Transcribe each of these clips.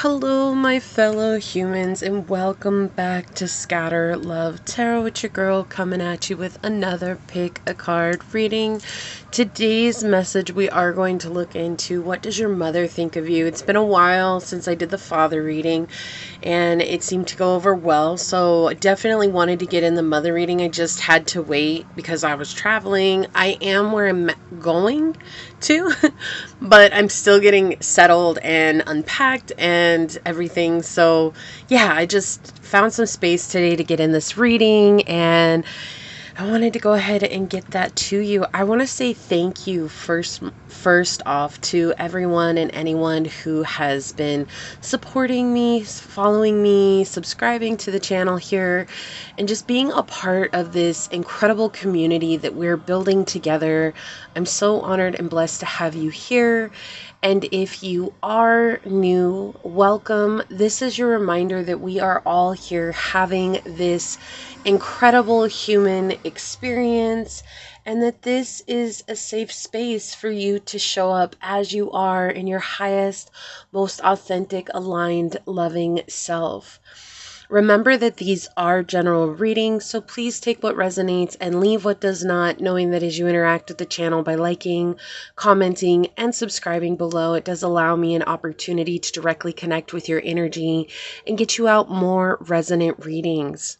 Hello, my fellow humans, and welcome back to Scatter Love Tarot with your girl, coming at you with another pick a card reading. Today's message, we are going to look into what does your mother think of you. It's been a while since I did the father reading, and it seemed to go over well, so I definitely wanted to get in the mother reading. I just had to wait because I was traveling. I am where I'm going to, but I'm still getting settled and unpacked and everything. So yeah, I just found some space today to get in this reading, and I wanted to go ahead and get that to you. I want to say thank you first off to everyone and anyone who has been supporting me, following me, subscribing to the channel here, and just being a part of this incredible community that we're building together. I'm so honored and blessed to have you here. And if you are new, welcome. This is your reminder that we are all here having this incredible human experience, and that this is a safe space for you to show up as you are in your highest, most authentic, aligned, loving self. Remember that these are general readings, so please take what resonates and leave what does not, knowing that as you interact with the channel by liking, commenting, and subscribing below, it does allow me an opportunity to directly connect with your energy and get you out more resonant readings.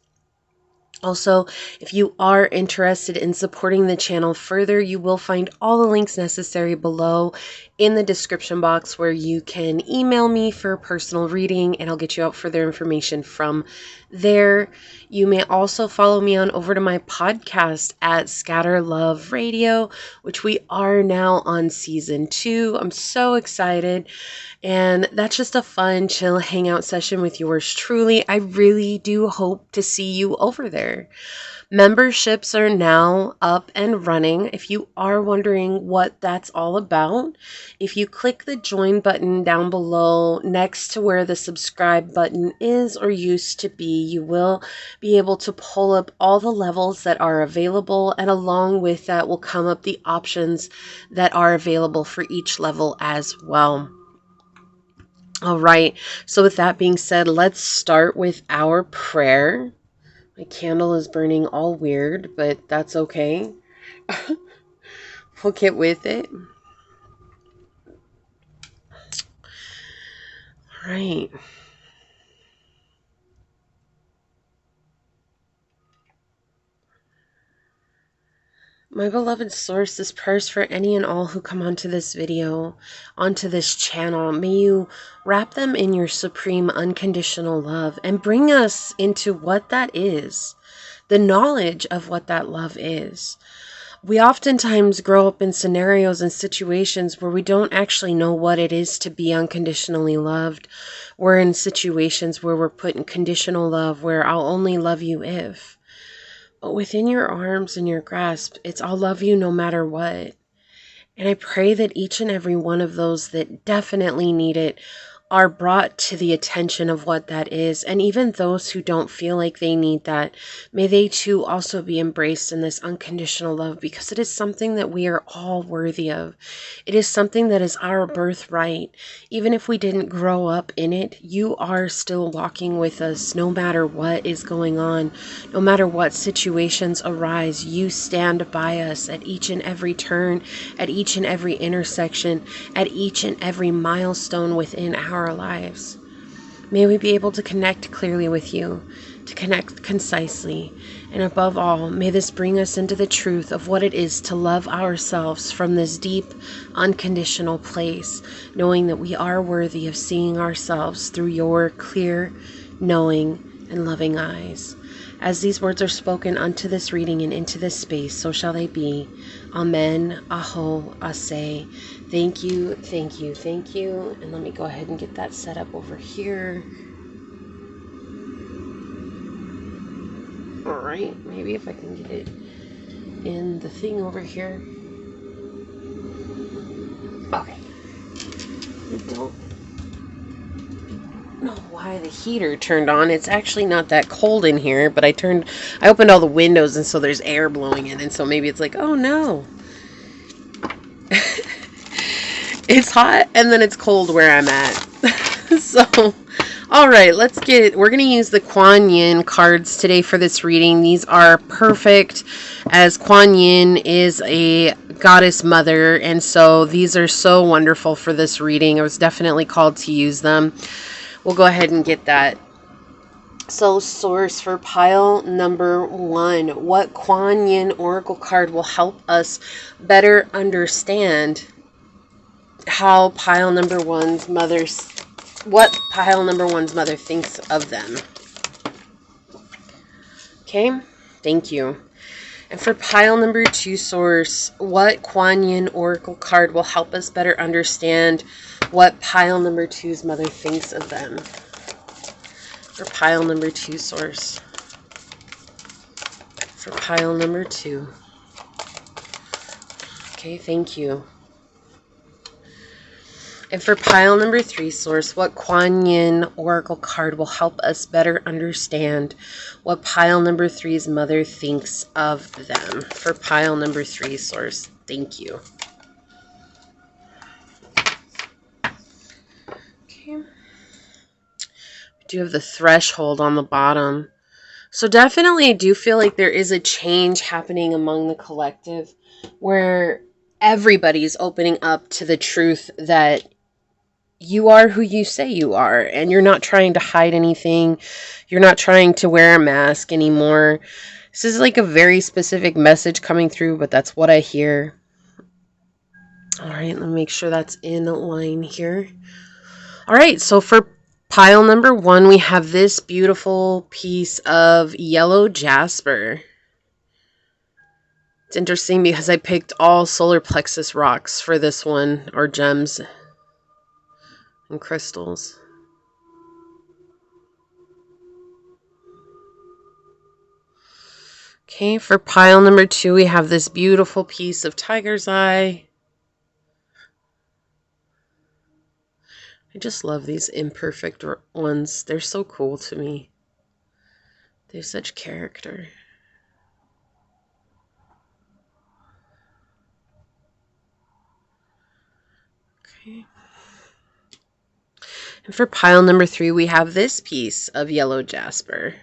Also, if you are interested in supporting the channel further, you will find all the links necessary below in the description box, where you can email me for a personal reading and I'll get you out further information from there. You may also follow me on over to my podcast at Scatter Love Radio, which we are now on season 2. I'm so excited. And that's just a fun, chill hangout session with yours truly. I really do hope to see you over there. Memberships are now up and running. If you are wondering what that's all about, if you click the join button down below next to where the subscribe button is or used to be, you will be able to pull up all the levels that are available, and along with that will come up the options that are available for each level as well. All right, so with that being said, let's start with our prayer. My candle is burning all weird, but that's okay. We'll get with it. All right. My beloved source, this prayer is for any and all who come onto this video, onto this channel. May you wrap them in your supreme unconditional love and bring us into what that is, the knowledge of what that love is. We oftentimes grow up in scenarios and situations where we don't actually know what it is to be unconditionally loved. We're in situations where we're put in conditional love, where I'll only love you if. But within your arms and your grasp, it's I'll love you no matter what. And I pray that each and every one of those that definitely need it are brought to the attention of what that is. And even those who don't feel like they need that, may they too also be embraced in this unconditional love, because it is something that we are all worthy of. It is something that is our birthright. Even if we didn't grow up in it, you are still walking with us no matter what is going on, no matter what situations arise. You stand by us at each and every turn, at each and every intersection, at each and every milestone within our lives. May we be able to connect clearly with you, to connect concisely, and above all, may this bring us into the truth of what it is to love ourselves from this deep, unconditional place, knowing that we are worthy of seeing ourselves through your clear, knowing, and loving eyes. As these words are spoken unto this reading and into this space, so shall they be. Amen. Aho. Aseh. Thank you, thank you, thank you. And let me go ahead and get that set up over here. All right, maybe if I can get it in the thing over here. Okay. I don't know why the heater turned on. It's actually not that cold in here, but I opened all the windows, and so there's air blowing in, and so maybe it's like, oh no. It's hot and then it's cold where I'm at. So, all right, we're going to use the Kuan Yin cards today for this reading. These are perfect, as Kuan Yin is a goddess mother, and so these are so wonderful for this reading. I was definitely called to use them. We'll go ahead and get that. So, source for pile number 1. What Kuan Yin oracle card will help us better understand what pile number one's mother thinks of them? Okay, thank you. And for pile number 2, source, what Kuan Yin oracle card will help us better understand what pile number 2's mother thinks of them? For pile number 2, source. For pile number 2. Okay, thank you. And for pile number 3, source, what Kuan Yin oracle card will help us better understand what pile number 3's mother thinks of them? For pile number 3, source. Thank you. Okay. We do have the threshold on the bottom. So definitely I do feel like there is a change happening among the collective where everybody's opening up to the truth that you are who you say you are, and you're not trying to hide anything. You're not trying to wear a mask anymore. This is like a very specific message coming through, but that's what I hear. All right, let me make sure that's in line here. All right, so for pile number 1, we have this beautiful piece of yellow jasper. It's interesting because I picked all solar plexus rocks for this one, or gems and crystals. Okay, for pile number 2, we have this beautiful piece of tiger's eye. I just love these imperfect ones. They're so cool to me. They have such character. Okay. And for pile number 3, we have this piece of yellow jasper.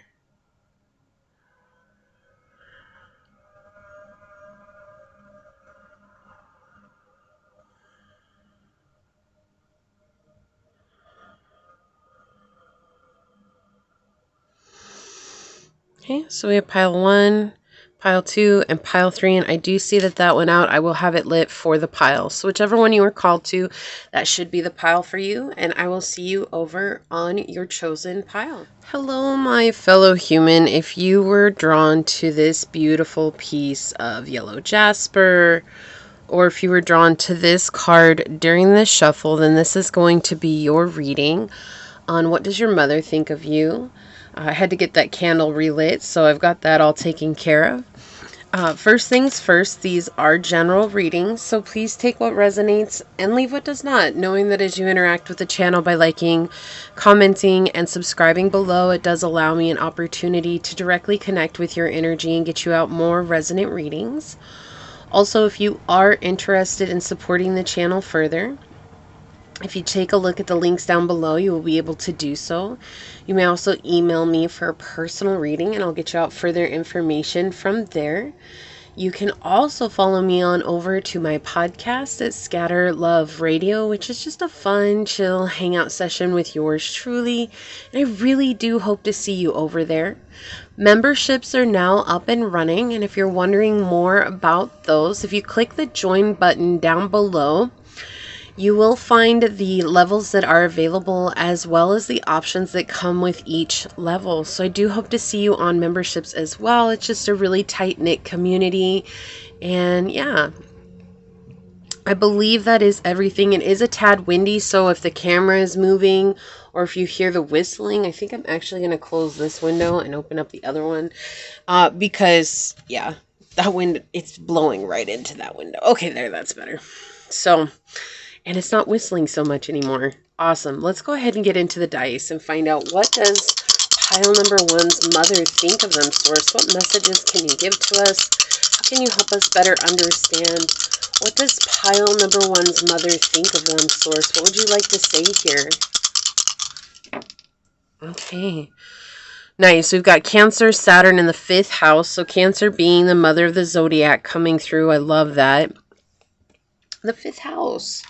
Okay, so we have pile 1, pile 2, and pile 3, and I do see that went out. I will have it lit for the pile. So whichever one you are called to, that should be the pile for you, and I will see you over on your chosen pile. Hello, my fellow human. If you were drawn to this beautiful piece of yellow jasper, or if you were drawn to this card during this shuffle, then this is going to be your reading on what does your mother think of you. I had to get that candle relit, so I've got that all taken care of. First things first, these are general readings, so please take what resonates and leave what does not, knowing that as you interact with the channel by liking, commenting, and subscribing below, it does allow me an opportunity to directly connect with your energy and get you out more resonant readings. Also, if you are interested in supporting the channel further, if you take a look at the links down below, you will be able to do so. You may also email me for a personal reading, and I'll get you out further information from there. You can also follow me on over to my podcast at Scatter Love Radio, which is just a fun, chill hangout session with yours truly. And I really do hope to see you over there. Memberships are now up and running, and if you're wondering more about those, if you click the join button down below, you will find the levels that are available as well as the options that come with each level. So I do hope to see you on memberships as well. It's just a really tight-knit community. And yeah, I believe that is everything. It is a tad windy, so if the camera is moving or if you hear the whistling, I think I'm actually going to close this window and open up the other one because, yeah, that wind, it's blowing right into that window. Okay, there, that's better. So... and it's not whistling so much anymore. Awesome. Let's go ahead and get into the dice and find out, what does pile number 1's mother think of them, source? What messages can you give to us? How can you help us better understand? What does pile number 1's mother think of them, source? What would you like to say here? Okay. Nice. We've got Cancer, Saturn in the 5th house. So Cancer being the mother of the zodiac coming through. I love that. The 5th house.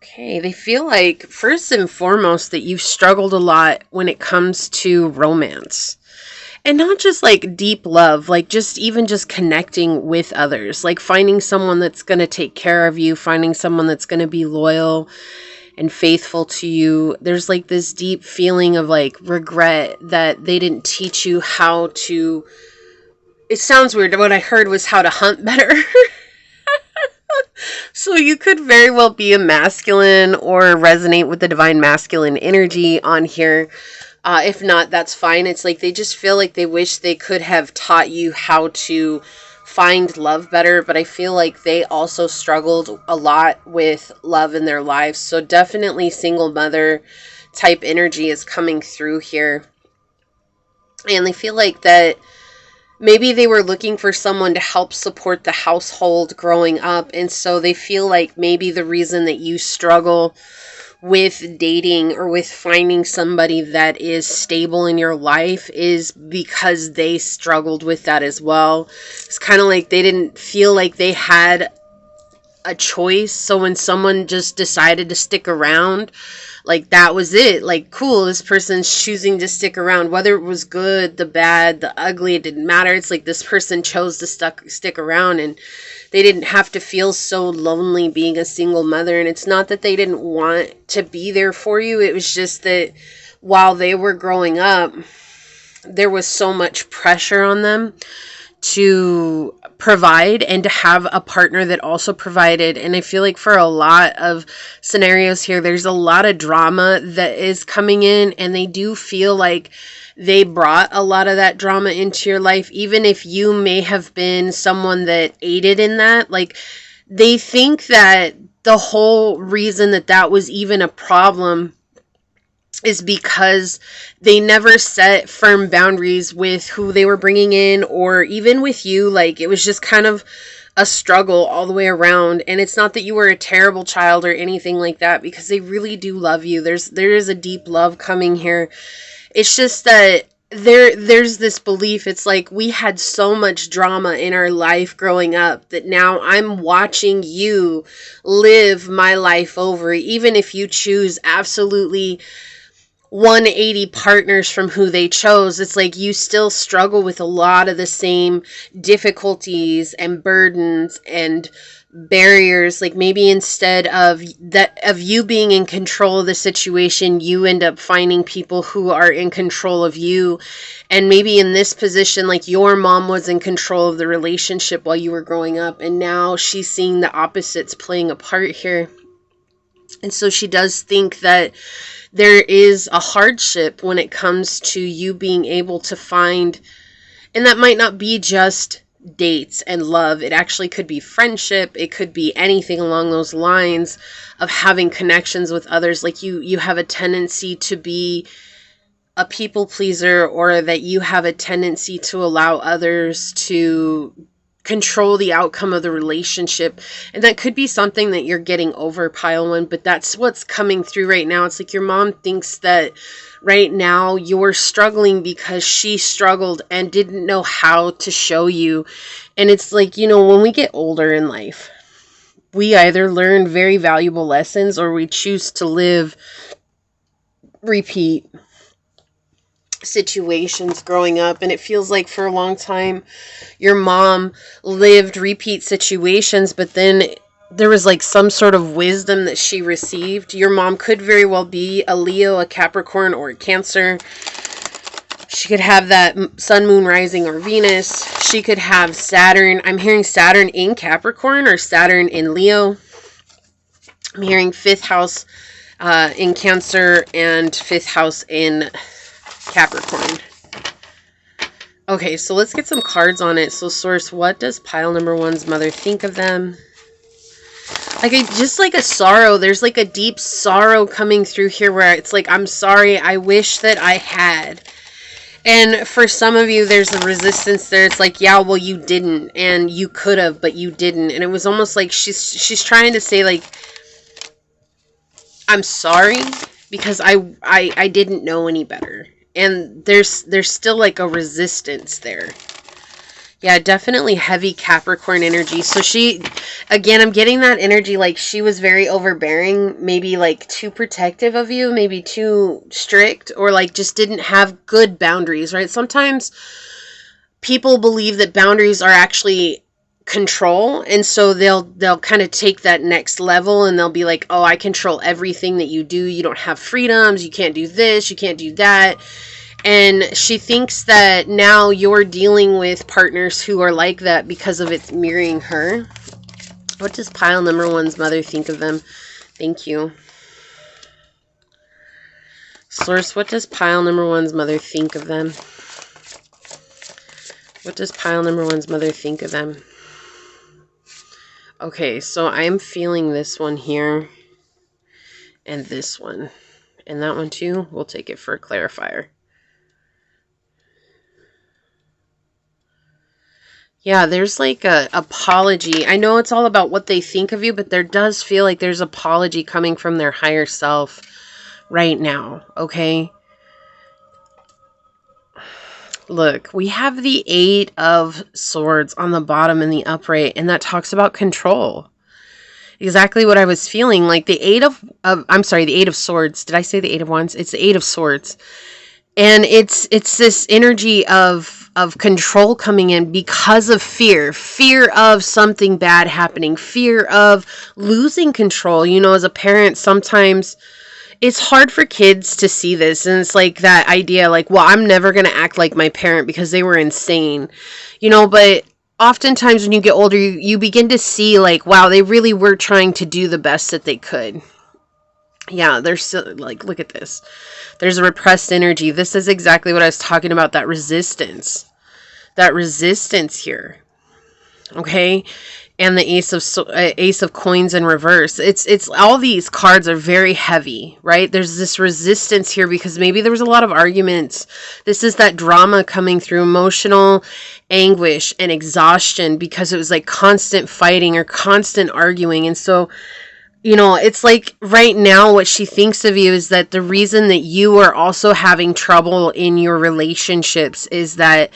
Okay. They feel like, first and foremost, that you've struggled a lot when it comes to romance. And not just like deep love, like just even just connecting with others, like finding someone that's going to take care of you, finding someone that's going to be loyal and faithful to you. There's like this deep feeling of like regret that they didn't teach you how to, it sounds weird, what I heard was how to hunt better. So you could very well be a masculine or resonate with the divine masculine energy on here. If not, that's fine. It's like they just feel like they wish they could have taught you how to find love better, but I feel like they also struggled a lot with love in their lives. So definitely single mother type energy is coming through here. And they feel like that maybe they were looking for someone to help support the household growing up. And so they feel like maybe the reason that you struggle with dating or with finding somebody that is stable in your life is because they struggled with that as well. It's kind of like they didn't feel like they had a choice. So when someone just decided to stick around, like that was it. Like, cool, this person's choosing to stick around. Whether it was good, the bad, the ugly, it didn't matter. It's like this person chose to stick around, and they didn't have to feel so lonely being a single mother. And it's not that they didn't want to be there for you. It was just that while they were growing up, there was so much pressure on them to provide and to have a partner that also provided. And I feel like for a lot of scenarios here, there's a lot of drama that is coming in, and they do feel like they brought a lot of that drama into your life, even if you may have been someone that aided in that. Like, they think that the whole reason that that was even a problem is because they never set firm boundaries with who they were bringing in, or even with you. Like, it was just kind of a struggle all the way around. And it's not that you were a terrible child or anything like that, because they really do love you. There is a deep love coming here. It's just that there's this belief. It's like we had so much drama in our life growing up that now I'm watching you live my life over. Even if you choose absolutely 180 partners from who they chose, it's like you still struggle with a lot of the same difficulties and burdens and barriers. Like, maybe instead of you being in control of the situation, you end up finding people who are in control of you. And maybe in this position, like, your mom was in control of the relationship while you were growing up, and now she's seeing the opposites playing a part here. And so she does think that there is a hardship when it comes to you being able to find, and that might not be just dates and love. It actually could be friendship. It could be anything along those lines of having connections with others. Like, you have a tendency to be a people pleaser, or that you have a tendency to allow others to control the outcome of the relationship. And that could be something that you're getting over, pile one, but that's what's coming through right now. It's like your mom thinks that right now you're struggling because she struggled and didn't know how to show you. And it's like, when we get older in life, we either learn very valuable lessons, or we choose to live repeat situations growing up. And it feels like for a long time your mom lived repeat situations, but then there was like some sort of wisdom that she received. Your mom could very well be a Leo, a Capricorn, or a Cancer. She could have that sun, moon, rising, or Venus. She could have Saturn. I'm hearing Saturn in Capricorn or Saturn in Leo. I'm hearing 5th house in Cancer and 5th house in Capricorn. Okay, so let's get some cards on it. So source, what does pile number one's mother think of them? Like, just like a sorrow. There's like a deep sorrow coming through here where it's like, I'm sorry, I wish that I had. And for some of you, there's a resistance there. It's like, yeah, well, you didn't, and you could have, but you didn't. And it was almost like she's trying to say, like, I'm sorry, because I didn't know any better. And there's still like a resistance there. Yeah, definitely heavy Capricorn energy. So she, again, I'm getting that energy like she was very overbearing, maybe like too protective of you, maybe too strict, or like just didn't have good boundaries, right? Sometimes people believe that boundaries are actually control, and so they'll kind of take that next level, and they'll be like, oh, I control everything that you do. You don't have freedoms. You can't do this. You can't do that. And she thinks that now you're dealing with partners who are like that because of it mirroring her. What does pile number one's mother think of them? Thank you. Source, what does pile number one's mother think of them? What does pile number one's mother think of them? Okay, so I'm feeling this one here and this one. And that one too. We'll take it for a clarifier. Yeah, there's like a apology. I know it's all about what they think of you, but there does feel like there's apology coming from their higher self right now, okay? Look, we have the 8 of Swords on the bottom in the upright, and that talks about control. Exactly what I was feeling. Like the 8 of I'm sorry, the 8 of Swords. Did I say the 8 of Wands? It's the 8 of Swords. And it's this energy of control coming in because of fear of something bad happening, fear of losing control. You know, as a parent, sometimes it's hard for kids to see this. And it's like that idea, like, well, I'm never going to act like my parent because they were insane, you know, but oftentimes when you get older, you begin to see like, wow, they really were trying to do the best that they could. Yeah, there's still, like, look at this. There's a repressed energy. This is exactly what I was talking about, that resistance. That resistance here. Okay? And the Ace of Coins in reverse. It's all these cards are very heavy, right? There's this resistance here because maybe there was a lot of arguments. This is that drama coming through, emotional anguish and exhaustion because it was like constant fighting or constant arguing. And so, you know, it's like right now what she thinks of you is that the reason that you are also having trouble in your relationships is that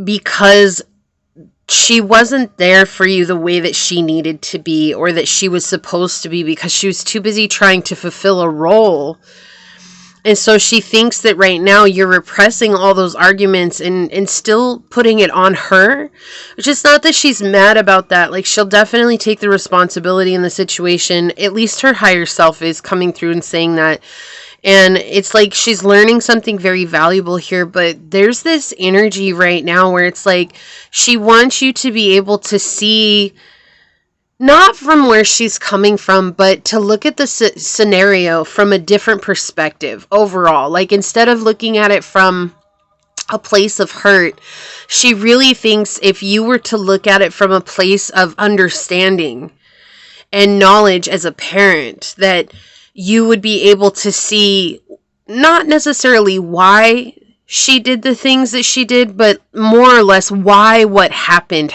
because she wasn't there for you the way that she needed to be or that she was supposed to be because she was too busy trying to fulfill a role. And so she thinks that right now you're repressing all those arguments and still putting it on her. Which is not that she's mad about that. Like, she'll definitely take the responsibility in the situation. At least her higher self is coming through and saying that. And it's like she's learning something very valuable here. But there's this energy right now where it's like she wants you to be able to see, not from where she's coming from, but to look at the scenario from a different perspective overall. Like, instead of looking at it from a place of hurt, she really thinks if you were to look at it from a place of understanding and knowledge as a parent, that you would be able to see not necessarily why she did the things that she did, but more or less why what happened.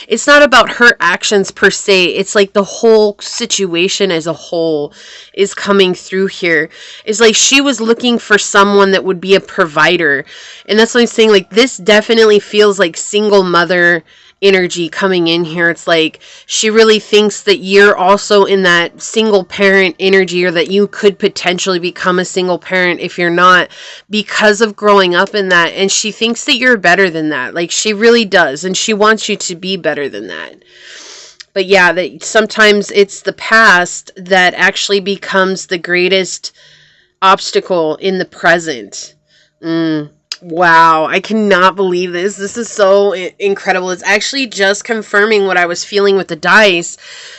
It's not about her actions per se. It's like the whole situation as a whole is coming through here. It's like she was looking for someone that would be a provider. And that's what I'm saying. Like, this definitely feels like single mother energy coming in here. It's like she really thinks that you're also in that single parent energy, or that you could potentially become a single parent if you're not, because of growing up in that. And she thinks that you're better than that. Like, she really does. And she wants you to be better than that. But yeah, that sometimes it's the past that actually becomes the greatest obstacle in the present. Wow, I cannot believe this. This is so incredible. It's actually just confirming what I was feeling with the dice.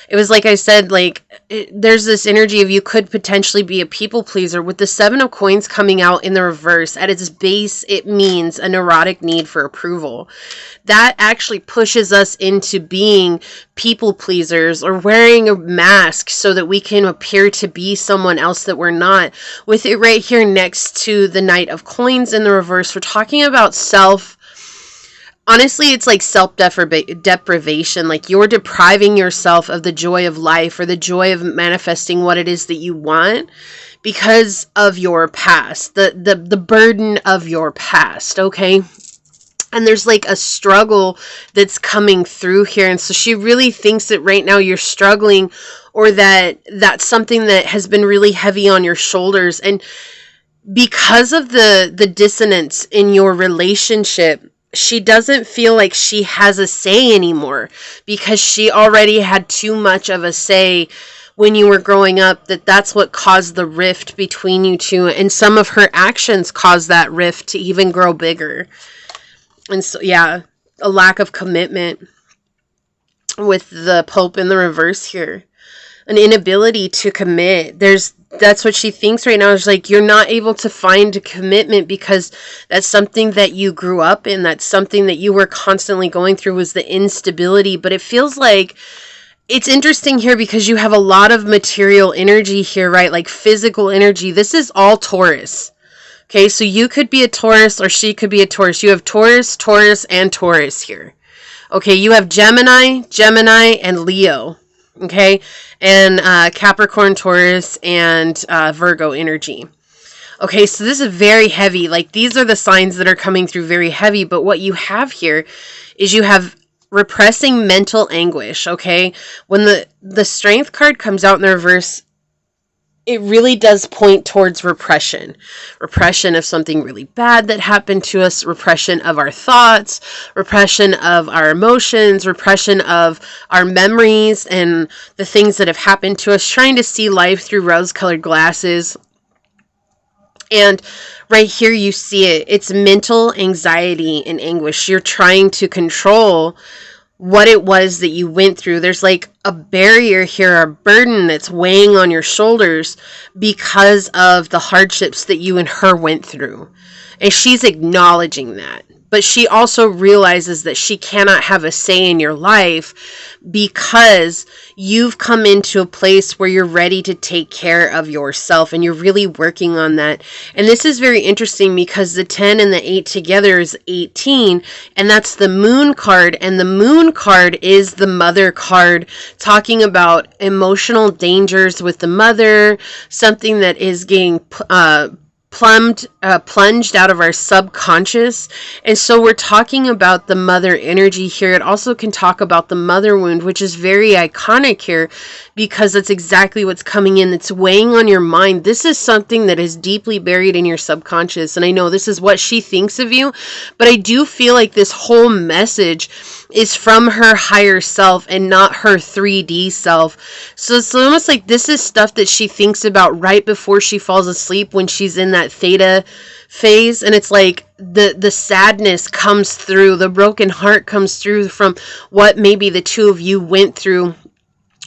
It was like I said, like, there's this energy of you could potentially be a people pleaser. With the 7 of Coins coming out in the reverse, at its base, it means a neurotic need for approval. That actually pushes us into being people pleasers, or wearing a mask so that we can appear to be someone else that we're not. With it right here next to the Knight of Coins in the reverse, we're talking about self honestly, it's like self-deprivation. Like you're depriving yourself of the joy of life or the joy of manifesting what it is that you want because of your past, the burden of your past, okay? And there's like a struggle that's coming through here. And so she really thinks that right now you're struggling, or that that's something that has been really heavy on your shoulders. And because of the dissonance in your relationship, she doesn't feel like she has a say anymore, because she already had too much of a say when you were growing up. That's what caused the rift between you two, and some of her actions caused that rift to even grow bigger. And so, yeah, a lack of commitment with the Pope in the reverse here. An inability to commit. That's what she thinks right now. Is like, you're not able to find a commitment because that's something that you grew up in. That's something that you were constantly going through, was the instability. But it feels like it's interesting here because you have a lot of material energy here, right? Like physical energy. This is all Taurus. Okay, so you could be a Taurus or she could be a Taurus. You have Taurus, Taurus, and Taurus here. Okay, you have Gemini, and Leo. Okay, and Capricorn, Taurus, and Virgo energy. Okay, so this is very heavy. Like, these are the signs that are coming through very heavy. But what you have here is you have repressing mental anguish, okay? When the Strength card comes out in the reverse, it really does point towards repression. Repression of something really bad that happened to us, repression of our thoughts, repression of our emotions, repression of our memories and the things that have happened to us, trying to see life through rose-colored glasses. And right here you see it. It's mental anxiety and anguish. You're trying to control what it was that you went through. There's like a barrier here, a burden that's weighing on your shoulders because of the hardships that you and her went through. And she's acknowledging that. But she also realizes that she cannot have a say in your life because you've come into a place where you're ready to take care of yourself, and you're really working on that. And this is very interesting because the 10 and the 8 together is 18, and that's the Moon card. And the Moon card is the Mother card, talking about emotional dangers with the mother, something that is getting plunged out of our subconscious. And so we're talking about the mother energy here. It also can talk about the mother wound, which is very iconic here because that's exactly what's coming in. It's weighing on your mind. This is something that is deeply buried in your subconscious. And I know this is what she thinks of you, but I do feel like this whole message is from her higher self and not her 3D self. So it's almost like this is stuff that she thinks about right before she falls asleep, when she's in that theta phase. And it's like the sadness comes through, the broken heart comes through from what maybe the two of you went through,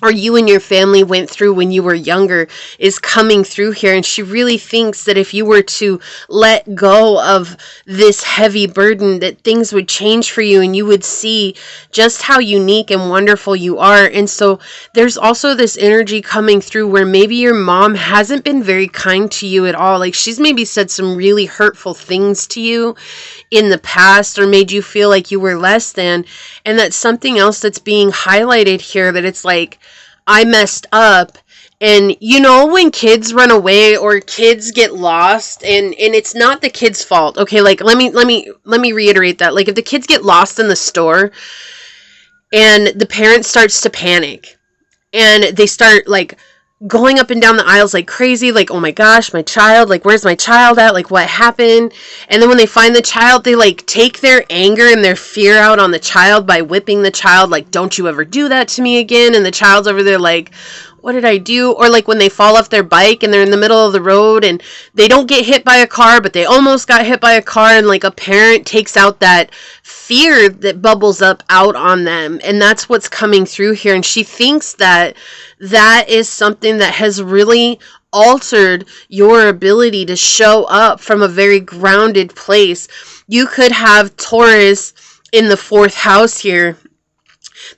or you and your family went through when you were younger, is coming through here. And she really thinks that if you were to let go of this heavy burden, that things would change for you and you would see just how unique and wonderful you are. And so there's also this energy coming through where maybe your mom hasn't been very kind to you at all. Like, she's maybe said some really hurtful things to you in the past, or made you feel like you were less than. And that's something else that's being highlighted here, that it's like, I messed up. And you know, when kids run away or kids get lost, and it's not the kid's fault. Okay, like let me reiterate that. Like, if the kids get lost in the store and the parent starts to panic and they start like going up and down the aisles like crazy, like, oh my gosh, my child, like, where's my child at? Like, what happened? And then when they find the child, they like take their anger and their fear out on the child by whipping the child, like, don't you ever do that to me again. And the child's over there like, what did I do? Or like when they fall off their bike and they're in the middle of the road and they don't get hit by a car, but they almost got hit by a car, and like a parent takes out that fear that bubbles up out on them. And that's what's coming through here. And she thinks that that is something that has really altered your ability to show up from a very grounded place. You could have Taurus in the 4th house here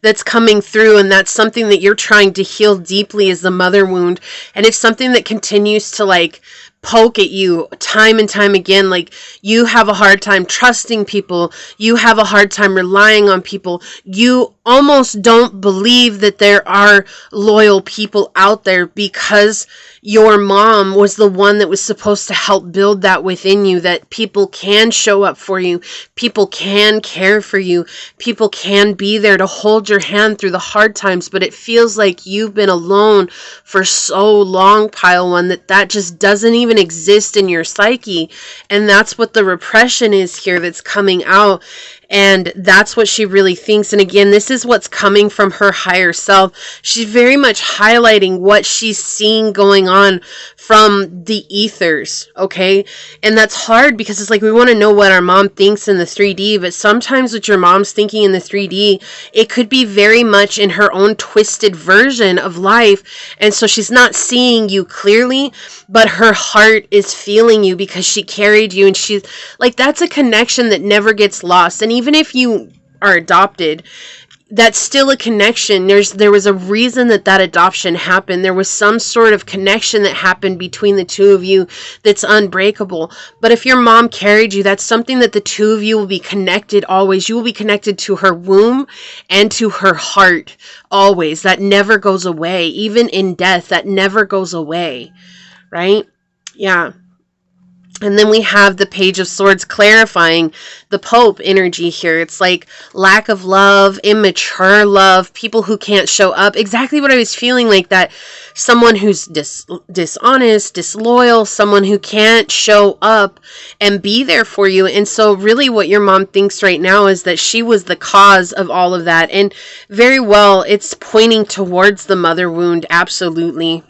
that's coming through, and that's something that you're trying to heal deeply, is the mother wound. And it's something that continues to like poke at you time and time again. Like, you have a hard time trusting people. You have a hard time relying on people. You almost don't believe that there are loyal people out there because your mom was the one that was supposed to help build that within you, that people can show up for you. People can care for you. People can be there to hold your hand through the hard times. But it feels like you've been alone for so long, pile one, that just doesn't even exist in your psyche. And that's what the repression is here that's coming out. And that's what she really thinks. And again, this is what's coming from her higher self. She's very much highlighting what she's seeing going on from the ethers, okay? And that's hard because it's like we want to know what our mom thinks in the 3D, but sometimes what your mom's thinking in the 3D, it could be very much in her own twisted version of life. And so she's not seeing you clearly, but her heart is feeling you because she carried you. And she's like, that's a connection that never gets lost. And even if you are adopted, that's still a connection. There was a reason that adoption happened. There was some sort of connection that happened between the two of you that's unbreakable. But if your mom carried you, that's something that the two of you will be connected always. You will be connected to her womb and to her heart always. That never goes away. Even in death, that never goes away. Right? Yeah. And then we have the Page of Swords clarifying the Pope energy here. It's like lack of love, immature love, people who can't show up. Exactly what I was feeling, like that someone who's dishonest, disloyal, someone who can't show up and be there for you. And so really what your mom thinks right now is that she was the cause of all of that. And very well, it's pointing towards the mother wound. Absolutely.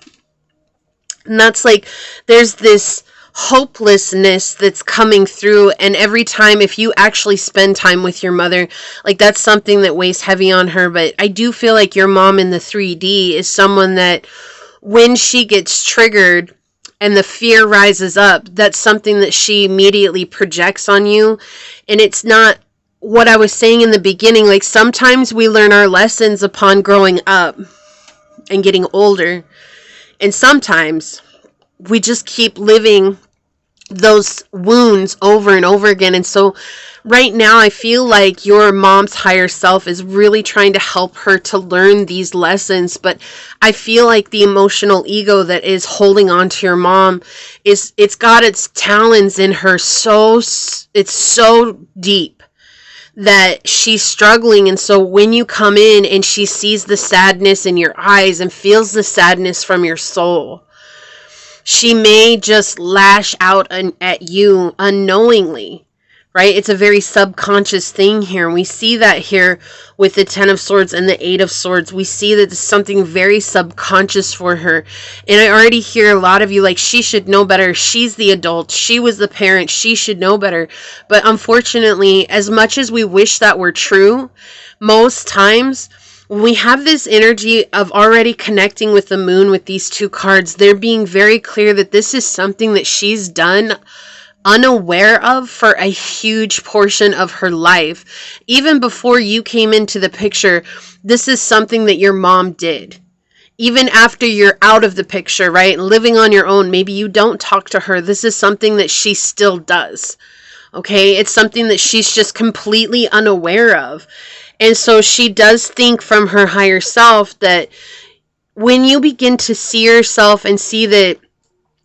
And that's like, there's this hopelessness that's coming through, and every time, if you actually spend time with your mother, like that's something that weighs heavy on her. But I do feel like your mom in the 3D is someone that when she gets triggered and the fear rises up, that's something that she immediately projects on you. And it's not what I was saying in the beginning, like sometimes we learn our lessons upon growing up and getting older, and sometimes we just keep living those wounds over and over again. And so right now I feel like your mom's higher self is really trying to help her to learn these lessons. But I feel like the emotional ego that is holding on to your mom it's got its talons in her, so it's so deep that she's struggling. And so when you come in and she sees the sadness in your eyes and feels the sadness from your soul, she may just lash out at you unknowingly, right? It's a very subconscious thing here. And we see that here with the 10 of Swords and the 8 of Swords. We see that it's something very subconscious for her. And I already hear a lot of you like, she should know better. She's the adult. She was the parent. She should know better. But unfortunately, as much as we wish that were true, most times when we have this energy of already connecting with the moon with these two cards, they're being very clear that this is something that she's done unaware of for a huge portion of her life. Even before you came into the picture, this is something that your mom did. Even after you're out of the picture, right? Living on your own, maybe you don't talk to her. This is something that she still does. Okay? It's something that she's just completely unaware of. And so she does think from her higher self that when you begin to see yourself and see that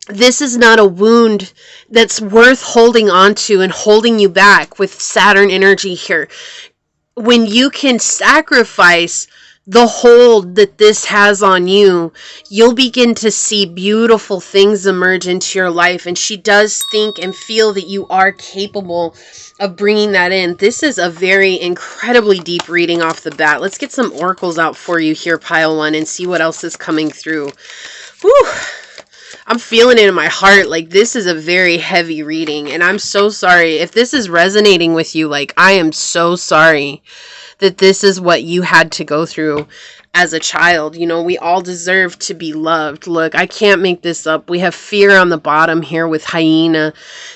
this is not a wound that's worth holding on to and holding you back with Saturn energy here, when you can sacrifice the hold that this has on you, you'll begin to see beautiful things emerge into your life. And she does think and feel that you are capable of bringing that in. This is a very incredibly deep reading off the bat. Let's get some oracles out for you here, pile one, and see what else is coming through. Whew. I'm feeling it in my heart. Like, this is a very heavy reading, and I'm so sorry if this is resonating with you. Like, I am so sorry that this is what you had to go through as a child. You know, we all deserve to be loved. Look, I can't make this up. We have fear on the bottom here with hyena.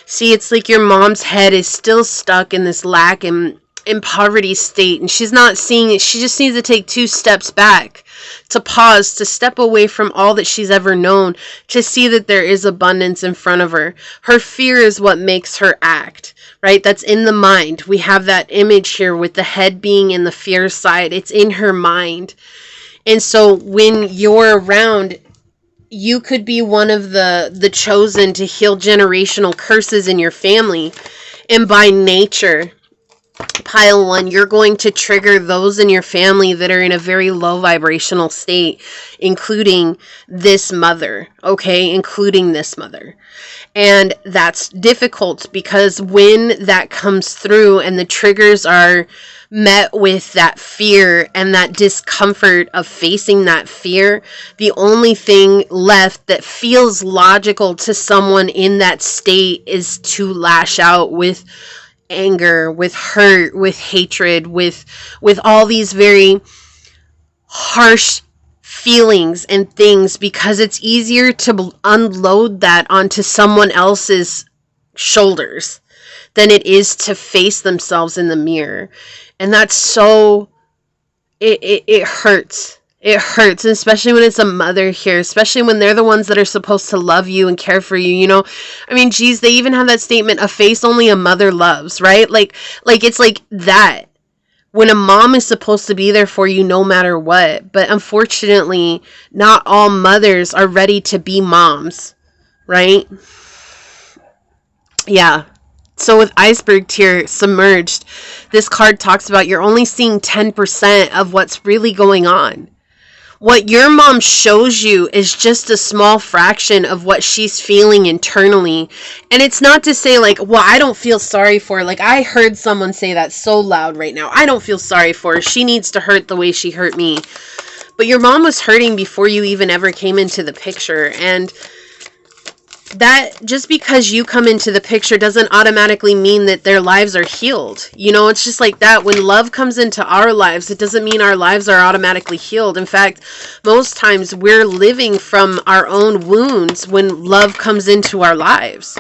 See, it's like your mom's head is still stuck in this lack and in poverty state and she's not seeing it. She just needs to take 2 steps back, to pause, to step away from all that she's ever known, to see that there is abundance in front of her. Her fear is what makes her act, right? That's in the mind. We have that image here with the head being in the fear side. It's in her mind. And so when you're around, you could be one of the chosen to heal generational curses in your family. And by nature, pile 1, you're going to trigger those in your family that are in a very low vibrational state, including this mother, okay? Including this mother. And that's difficult because when that comes through and the triggers are met with that fear and that discomfort of facing that fear, the only thing left that feels logical to someone in that state is to lash out with anger, with hurt, with hatred, with all these very harsh feelings and things, because it's easier to unload that onto someone else's shoulders than it is to face themselves in the mirror. And that's so, it hurts. It hurts, especially when it's a mother here, especially when they're the ones that are supposed to love you and care for you, you know? I mean, geez, they even have that statement, a face only a mother loves, right? Like it's like that. When a mom is supposed to be there for you no matter what. But unfortunately, not all mothers are ready to be moms, right? Yeah. So with iceberg tear submerged, this card talks about you're only seeing 10% of what's really going on. What your mom shows you is just a small fraction of what she's feeling internally. And it's not to say like, well, I don't feel sorry for her. Like, I heard someone say that so loud right now. I don't feel sorry for her. She needs to hurt the way she hurt me. But your mom was hurting before you even ever came into the picture. And that, just because you come into the picture doesn't automatically mean that their lives are healed. You know, it's just like that. When love comes into our lives, it doesn't mean our lives are automatically healed. In fact, most times we're living from our own wounds when love comes into our lives,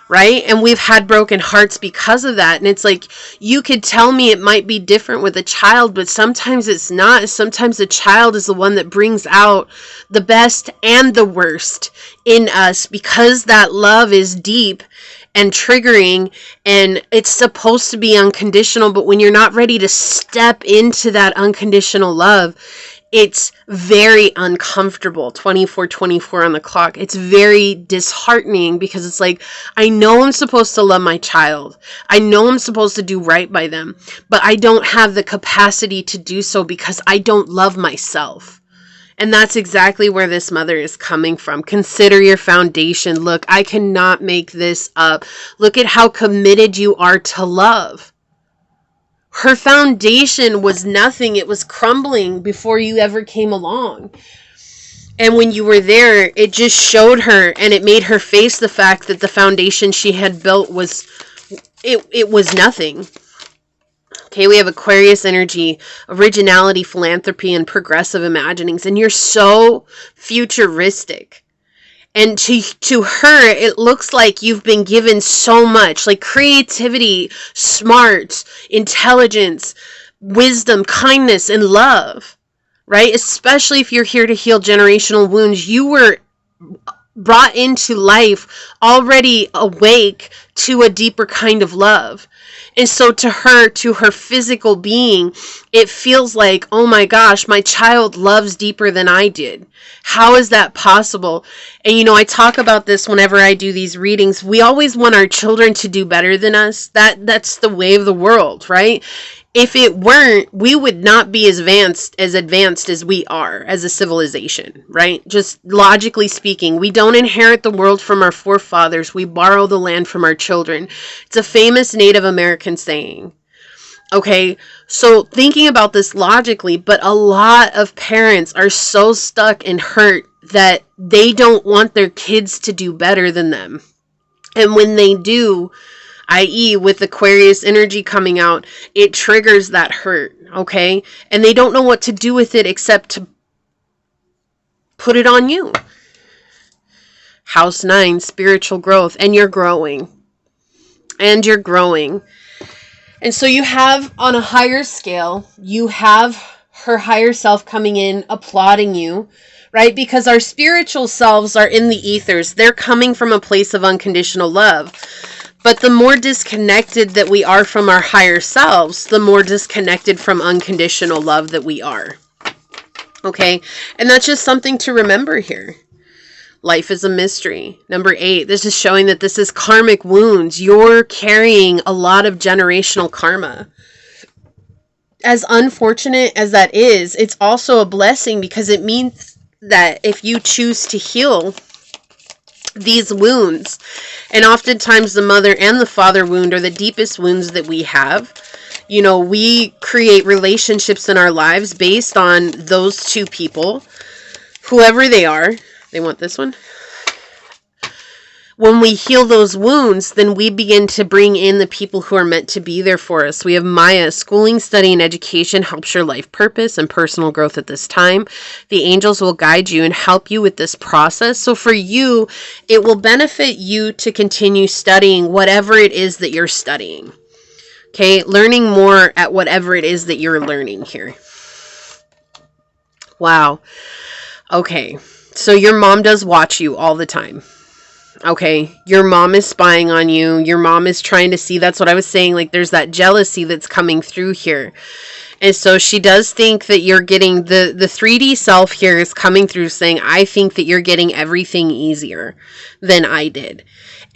right? And we've had broken hearts because of that. And it's like, you could tell me it might be different with a child, but sometimes it's not. Sometimes the child is the one that brings out the best and the worst in us, because that love is deep and triggering, and it's supposed to be unconditional. But when you're not ready to step into that unconditional love, it's very uncomfortable. 24:24 on the clock. It's very disheartening, because it's like, I know I'm supposed to love my child. I know I'm supposed to do right by them, but I don't have the capacity to do so because I don't love myself. And that's exactly where this mother is coming from. Consider your foundation. Look, I cannot make this up. Look at how committed you are to love. Her foundation was nothing. It was crumbling before you ever came along. And when you were there, it just showed her, and it made her face the fact that the foundation she had built was, it was nothing. Okay, we have Aquarius energy, originality, philanthropy, and progressive imaginings. And you're so futuristic. And to her, it looks like you've been given so much, like creativity, smarts, intelligence, wisdom, kindness, and love, right? Especially if you're here to heal generational wounds. You were brought into life already awake to a deeper kind of love. And so to her physical being, it feels like, oh my gosh, my child loves deeper than I did. How is that possible? And you know, I talk about this whenever I do these readings. We always want our children to do better than us. That's the way of the world, right? If it weren't, we would not be as advanced as we are as a civilization, right? Just logically speaking, we don't inherit the world from our forefathers. We borrow the land from our children. It's a famous Native American saying. Okay, so thinking about this logically, but a lot of parents are so stuck and hurt that they don't want their kids to do better than them. And when they do, i.e. with Aquarius energy coming out, it triggers that hurt, okay? And they don't know what to do with it except to put it on you. House 9, spiritual growth, and you're growing. And you're growing. And so you have, on a higher scale, you have her higher self coming in, applauding you, right? Because our spiritual selves are in the ethers. They're coming from a place of unconditional love. But the more disconnected that we are from our higher selves, the more disconnected from unconditional love that we are. Okay? And that's just something to remember here. Life is a mystery. Number 8, this is showing that this is karmic wounds. You're carrying a lot of generational karma. As unfortunate as that is, it's also a blessing because it means that if you choose to heal these wounds, and oftentimes the mother and the father wound are the deepest wounds that we have. You know, we create relationships in our lives based on those two people, whoever they are. They want this one. When we heal those wounds, then we begin to bring in the people who are meant to be there for us. We have Maya. Schooling, study, and education helps your life purpose and personal growth at this time. The angels will guide you and help you with this process. So for you, it will benefit you to continue studying whatever it is that you're studying. Okay, learning more at whatever it is that you're learning here. Wow. Okay, so your mom does watch you all the time. Okay, your mom is spying on you. Your mom is trying to see. That's what I was saying. Like, there's that jealousy that's coming through here. And so she does think that you're getting the 3D self here is coming through saying, I think that you're getting everything easier than I did.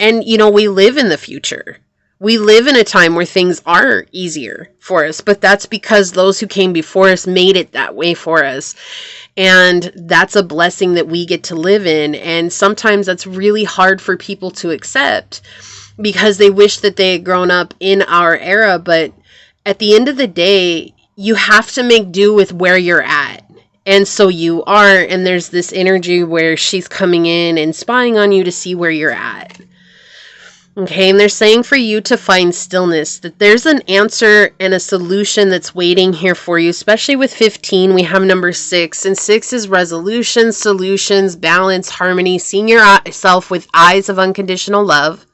And, you know, we live in the future. We live in a time where things are easier for us, but that's because those who came before us made it that way for us. And that's a blessing that we get to live in. And sometimes that's really hard for people to accept because they wish that they had grown up in our era. But at the end of the day, you have to make do with where you're at. And so you are, and there's this energy where she's coming in and spying on you to see where you're at. Okay, and they're saying for you to find stillness, that there's an answer and a solution that's waiting here for you, especially with 15. We have number 6, and 6 is resolution, solutions, balance, harmony, seeing yourself with eyes of unconditional love.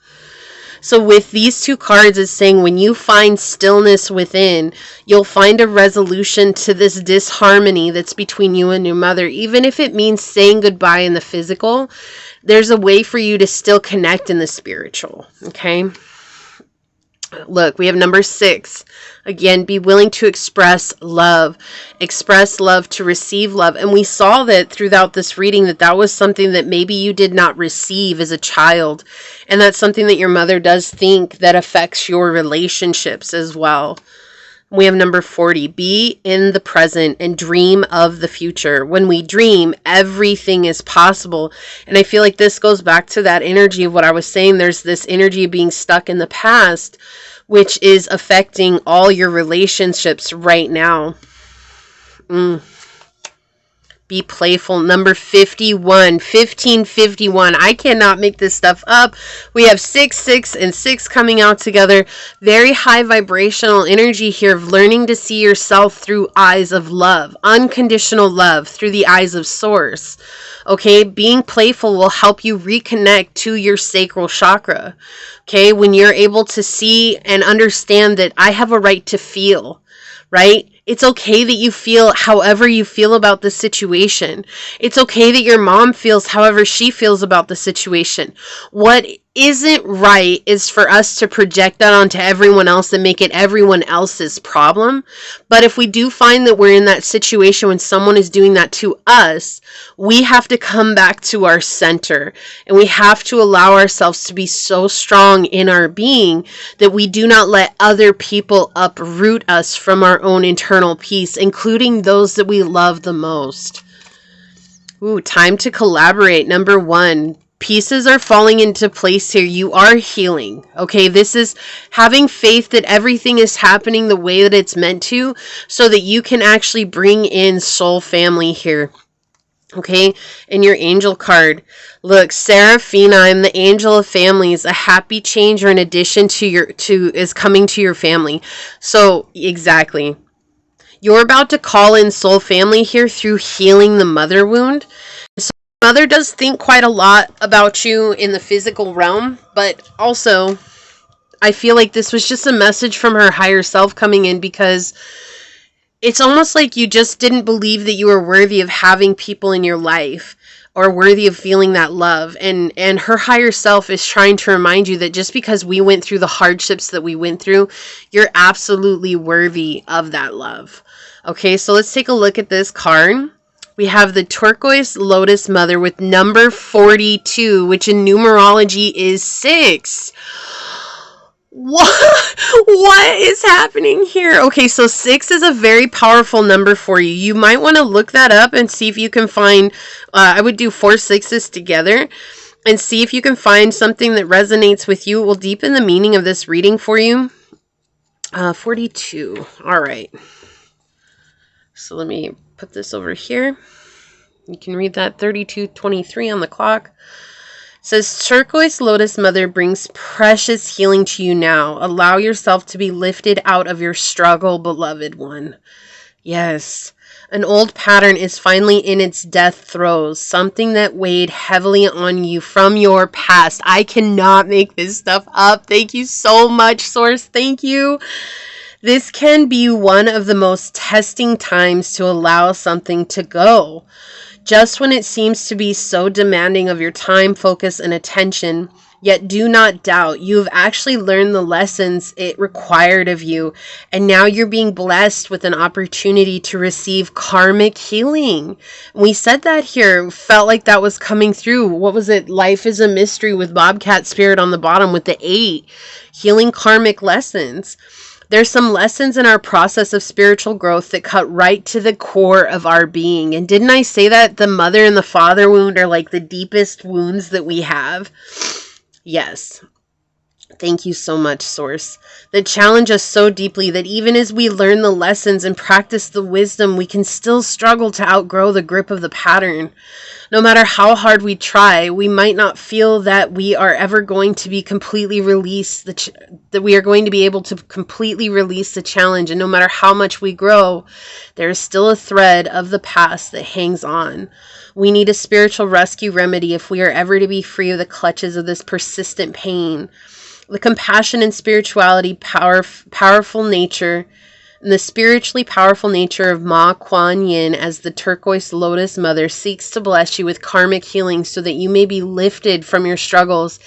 So with these two cards, it's saying when you find stillness within, you'll find a resolution to this disharmony that's between you and your mother. Even if it means saying goodbye in the physical, there's a way for you to still connect in the spiritual. Okay? Look, we have number 6. Again, be willing to express love. Express love to receive love. And we saw that throughout this reading that was something that maybe you did not receive as a child. And that's something that your mother does think that affects your relationships as well. We have number 40. Be in the present and dream of the future. When we dream, everything is possible. And I feel like this goes back to that energy of what I was saying. There's this energy of being stuck in the past, which is affecting all your relationships right now. Be playful. Number 51. 1551. I cannot make this stuff up. We have 6, 6, and 6 coming out together. Very high vibrational energy here of learning to see yourself through eyes of love. Unconditional love through the eyes of source. Okay, being playful will help you reconnect to your sacral chakra. Okay, when you're able to see and understand that I have a right to feel, right? It's okay that you feel however you feel about the situation. It's okay that your mom feels however she feels about the situation. What isn't right is for us to project that onto everyone else and make it everyone else's problem. But if we do find that we're in that situation when someone is doing that to us, we have to come back to our center, and we have to allow ourselves to be so strong in our being that we do not let other people uproot us from our own internal peace, including those that we love the most. Ooh, time to collaborate. Number 1. Pieces are falling into place here. You are healing. Okay, this is having faith that everything is happening the way that it's meant to, so that you can actually bring in soul family here. Okay, and your angel card. Look, Seraphina, I'm the angel of families. A happy change or an addition is coming to your family. So exactly. You're about to call in soul family here through healing the mother wound. Mother does think quite a lot about you in the physical realm, but also I feel like this was just a message from her higher self coming in, because it's almost like you just didn't believe that you were worthy of having people in your life or worthy of feeling that love. And her higher self is trying to remind you that just because we went through the hardships that we went through, you're absolutely worthy of that love. Okay, so let's take a look at this card. We have the turquoise lotus mother with number 42, which in numerology is 6. What is happening here? Okay, so 6 is a very powerful number for you. You might want to look that up and see if you can find, I would do 4 6s together and see if you can find something that resonates with you. It will deepen the meaning of this reading for you. 42. All right. So let me put this over here. You can read that 32:23 on the clock. It says, turquoise lotus mother brings precious healing to you now. Allow yourself to be lifted out of your struggle, beloved one. Yes. An old pattern is finally in its death throes. Something that weighed heavily on you from your past. I cannot make this stuff up. Thank you so much, Source. Thank you. This can be one of the most testing times to allow something to go. Just when it seems to be so demanding of your time, focus, and attention, yet do not doubt, you have actually learned the lessons it required of you, and now you're being blessed with an opportunity to receive karmic healing. We said that here, felt like that was coming through. What was it? Life is a mystery with Bobcat Spirit on the bottom with the 8. Healing karmic lessons. There's some lessons in our process of spiritual growth that cut right to the core of our being. And didn't I say that the mother and the father wound are like the deepest wounds that we have? Yes. Thank you so much, Source. That challenge us so deeply that even as we learn the lessons and practice the wisdom, we can still struggle to outgrow the grip of the pattern. No matter how hard we try, we might not feel that we are ever going to be completely released, that we are going to be able to completely release the challenge. And no matter how much we grow, there is still a thread of the past that hangs on. We need a spiritual rescue remedy if we are ever to be free of the clutches of this persistent pain. The compassion and spirituality, powerful nature, and the spiritually powerful nature of Ma Kuan Yin as the turquoise lotus mother seeks to bless you with karmic healing so that you may be lifted from your struggles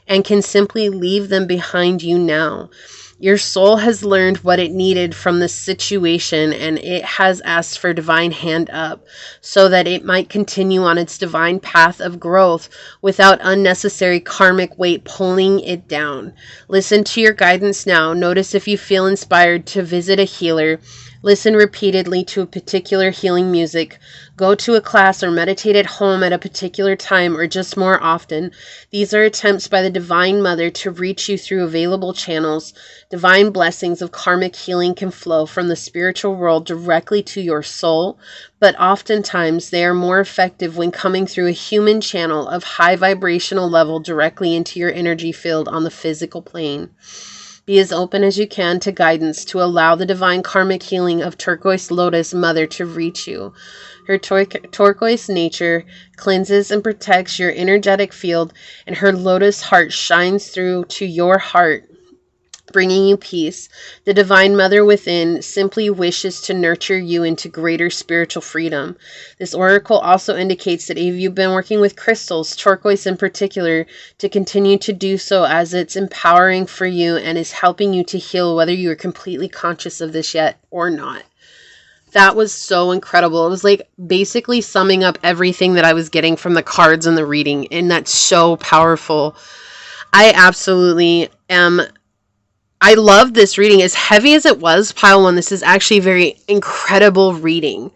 and can simply leave them behind you now. Your soul has learned what it needed from this situation, and it has asked for divine hand up so that it might continue on its divine path of growth without unnecessary karmic weight pulling it down. Listen to your guidance now. Notice if you feel inspired to visit a healer. Listen repeatedly to a particular healing music. Go to a class or meditate at home at a particular time or just more often. These are attempts by the Divine Mother to reach you through available channels. Divine blessings of karmic healing can flow from the spiritual world directly to your soul, but oftentimes they are more effective when coming through a human channel of high vibrational level directly into your energy field on the physical plane. Be as open as you can to guidance to allow the divine karmic healing of turquoise lotus mother to reach you. Her turquoise nature cleanses and protects your energetic field, and her lotus heart shines through to your heart, bringing you peace. The Divine Mother within simply wishes to nurture you into greater spiritual freedom. This oracle also indicates that if you've been working with crystals, turquoise in particular, to continue to do so as it's empowering for you and is helping you to heal, whether you are completely conscious of this yet or not. That was so incredible. It was like basically summing up everything that I was getting from the cards and the reading, and that's so powerful. I absolutely am. I love this reading. As heavy as it was, pile 1, this is actually a very incredible reading.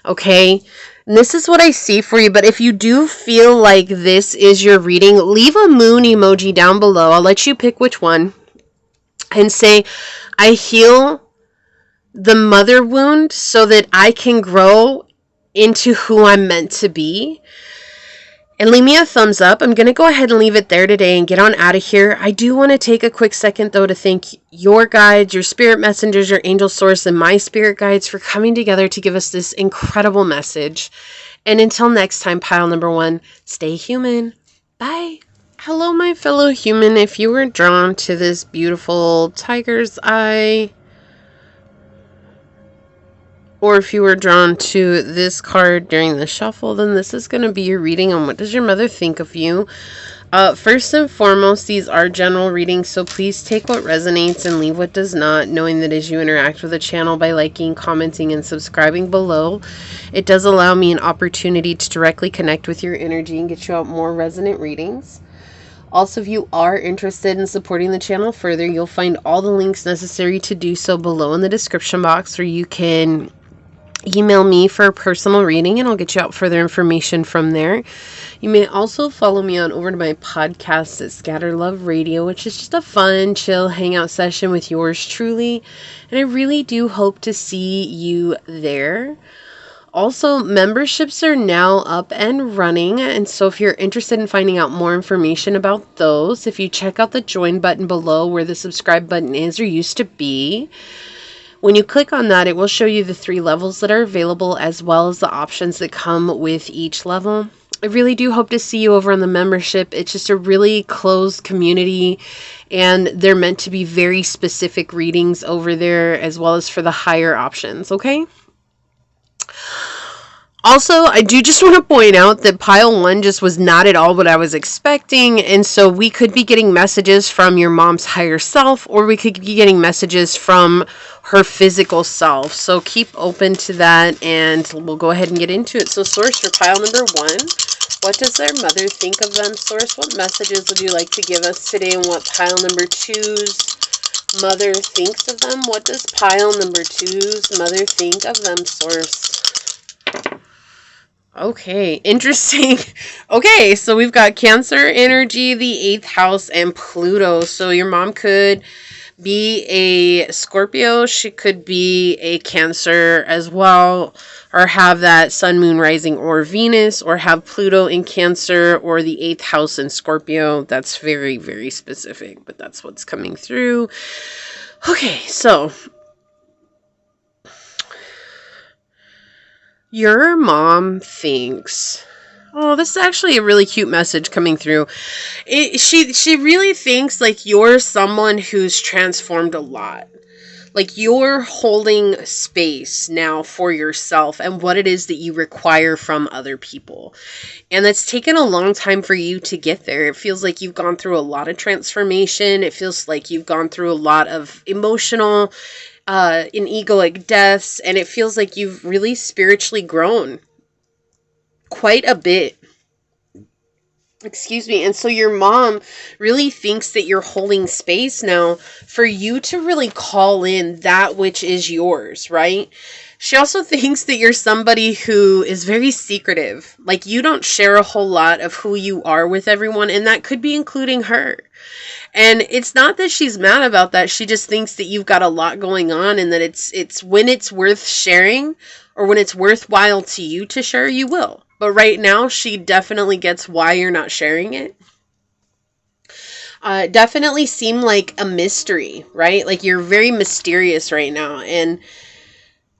Okay? And this is what I see for you, but if you do feel like this is your reading, leave a moon emoji down below. I'll let you pick which one. And say, I heal the mother wound so that I can grow into who I'm meant to be. And leave me a thumbs up. I'm going to go ahead and leave it there today and get on out of here. I do want to take a quick second, though, to thank your guides, your spirit messengers, your angel source, and my spirit guides for coming together to give us this incredible message. And until next time, pile number 1, stay human. Bye. Hello, my fellow human. If you were drawn to this beautiful tiger's eye, or if you were drawn to this card during the shuffle, then this is going to be your reading on what does your mother think of you. First and foremost, these are general readings, so please take what resonates and leave what does not, knowing that as you interact with the channel by liking, commenting, and subscribing below, it does allow me an opportunity to directly connect with your energy and get you out more resonant readings. Also, if you are interested in supporting the channel further, you'll find all the links necessary to do so below in the description box, where you can email me for a personal reading and I'll get you out further information from there. You may also follow me on over to my podcast at Scatter Love Radio, which is just a fun, chill hangout session with yours truly. And I really do hope to see you there. Also, memberships are now up and running, and so if you're interested in finding out more information about those, if you check out the join button below where the subscribe button is or used to be, when you click on that, it will show you the 3 levels that are available as well as the options that come with each level. I really do hope to see you over on the membership. It's just a really closed community, and they're meant to be very specific readings over there as well as for the higher options, okay? Also, I do just want to point out that pile 1 just was not at all what I was expecting, and so we could be getting messages from your mom's higher self, or we could be getting messages from her physical self. So keep open to that, and we'll go ahead and get into it. So source for pile number 1, what does their mother think of them? Source, what messages would you like to give us today, and what pile number 2's mother thinks of them? What does pile number 2's mother think of them, source? Okay, interesting. Okay, so we've got Cancer energy, the 8th house, and Pluto. So your mom could be a Scorpio. She could be a Cancer as well, or have that Sun, Moon, Rising, or Venus, or have Pluto in Cancer or the 8th house in Scorpio. That's very, very specific, but that's what's coming through. Okay, so your mom thinks, oh, this is actually a really cute message coming through. She really thinks like you're someone who's transformed a lot. Like you're holding space now for yourself and what it is that you require from other people. And it's taken a long time for you to get there. It feels like you've gone through a lot of transformation. It feels like you've gone through a lot of emotional in egoic deaths, and it feels like you've really spiritually grown quite a bit. Excuse me. And so your mom really thinks that you're holding space now for you to really call in that which is yours, right? She also thinks that you're somebody who is very secretive. Like you don't share a whole lot of who you are with everyone, and that could be including her. And it's not that she's mad about that. She just thinks that you've got a lot going on, and that it's when it's worth sharing or when it's worthwhile to you to share, you will. But right now, she definitely gets why you're not sharing it. Definitely seem like a mystery, right? Like you're very mysterious right now. And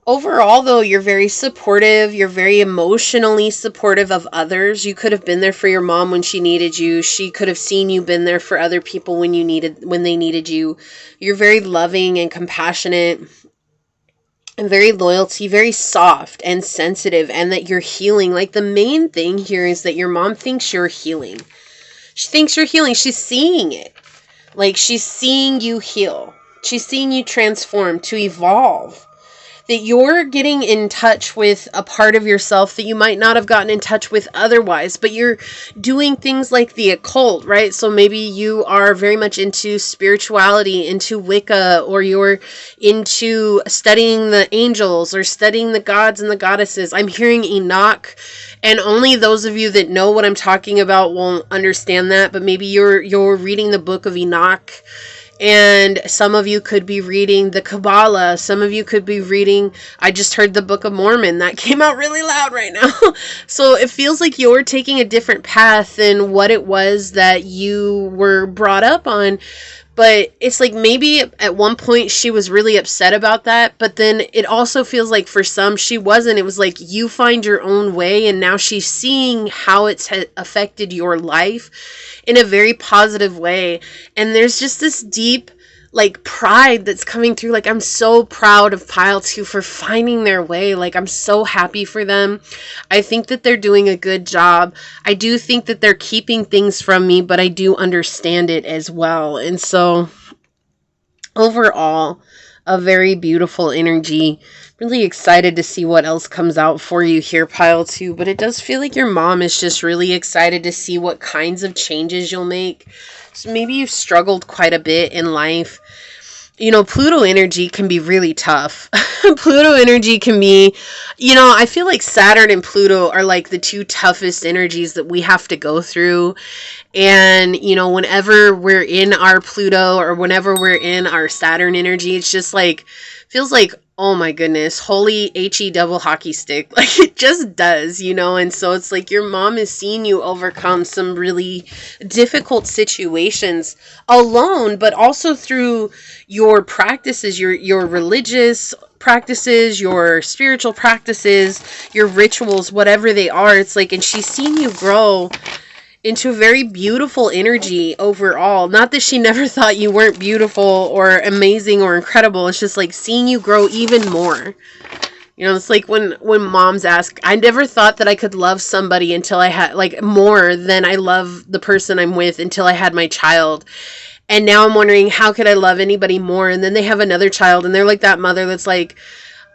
overall, though, you're very supportive. You're very emotionally supportive of others. You could have been there for your mom when she needed you. She could have seen you been there for other people when they needed you. You're very loving and compassionate and very very soft and sensitive, and that you're healing. Like the main thing here is that your mom thinks you're healing. She thinks you're healing. She's seeing it. Like she's seeing you heal. She's seeing you transform, to evolve. That you're getting in touch with a part of yourself that you might not have gotten in touch with otherwise, but you're doing things like the occult, right? So maybe you are very much into spirituality, into Wicca, or you're into studying the angels or studying the gods and the goddesses. I'm hearing Enoch, and only those of you that know what I'm talking about will understand that, but maybe you're reading the book of Enoch. And some of you could be reading the Kabbalah. Some of you could be reading, I just heard the Book of Mormon. That came out really loud right now. So it feels like you're taking a different path than what it was that you were brought up on. But it's like maybe at one point she was really upset about that, but then it also feels like for some she wasn't. It was like you find your own way, and now she's seeing how it's affected your life in a very positive way. And there's just this deep like pride that's coming through. Like, I'm so proud of pile 2 for finding their way. Like, I'm so happy for them. I think that they're doing a good job. I do think that they're keeping things from me, but I do understand it as well. And so overall, a very beautiful energy. Really excited to see what else comes out for you here, pile 2. But it does feel like your mom is just really excited to see what kinds of changes you'll make. So maybe you've struggled quite a bit in life. You know, Pluto energy can be really tough. Pluto energy can be, you know, I feel like Saturn and Pluto are like the two toughest energies that we have to go through. And, you know, whenever we're in our Pluto or whenever we're in our Saturn energy, it's just like, feels like, oh my goodness, holy HE double hockey stick. Like, it just does, you know? And so it's like your mom is seeing you overcome some really difficult situations alone, but also through your practices, your religious practices, your spiritual practices, your rituals, whatever they are. It's like, and she's seen you grow into a very beautiful energy overall. Not that she never thought you weren't beautiful or amazing or incredible. It's just like seeing you grow even more. You know, it's like when moms ask, I never thought that I could love somebody until I had, like, more than I love the person I'm with until I had my child. And now I'm wondering, how could I love anybody more? And then they have another child and they're like that mother that's like,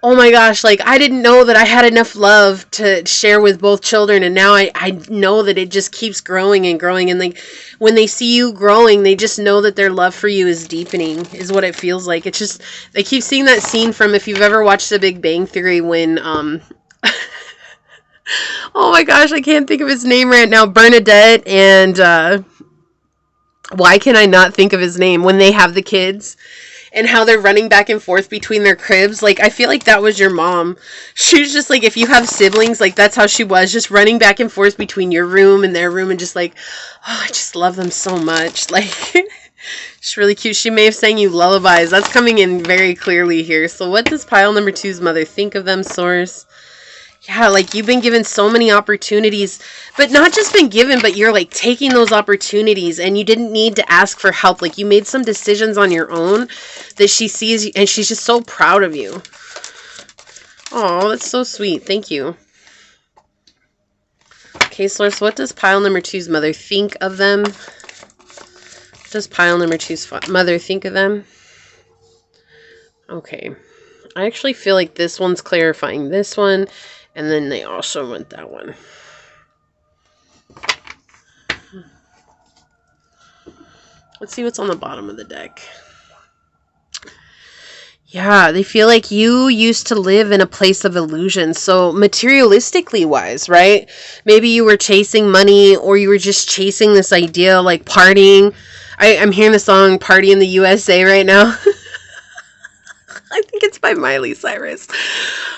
oh my gosh, like, I didn't know that I had enough love to share with both children. And now I know that it just keeps growing and growing. And like, when they see you growing, they just know that their love for you is deepening, is what it feels like. It's just, they keep seeing that scene from, if you've ever watched The Big Bang Theory, when, oh my gosh, I can't think of his name right now. Bernadette and, why can I not think of his name? When they have the kids and how they're running back and forth between their cribs. Like, I feel like that was your mom. She was just like, if you have siblings, like, that's how she was, just running back and forth between your room and their room, and just like, oh, I just love them so much. Like, she's really cute. She may have sang you lullabies. That's coming in very clearly here. So what does pile number 2's mother think of them, Source? Yeah, like, you've been given so many opportunities, but not just been given, but you're like taking those opportunities, and you didn't need to ask for help. Like, you made some decisions on your own that she sees, and she's just so proud of you. Oh, that's so sweet. Thank you. Okay, Source, what does pile number 2's mother think of them? What does pile number 2's mother think of them? Okay. I actually feel like this one's clarifying this one. And then they also want that one. Let's see what's on the bottom of the deck. Yeah, they feel like you used to live in a place of illusion. So materialistically wise, right? Maybe you were chasing money, or you were just chasing this idea, like partying. I'm hearing the song Party in the USA right now. I think it's by Miley Cyrus.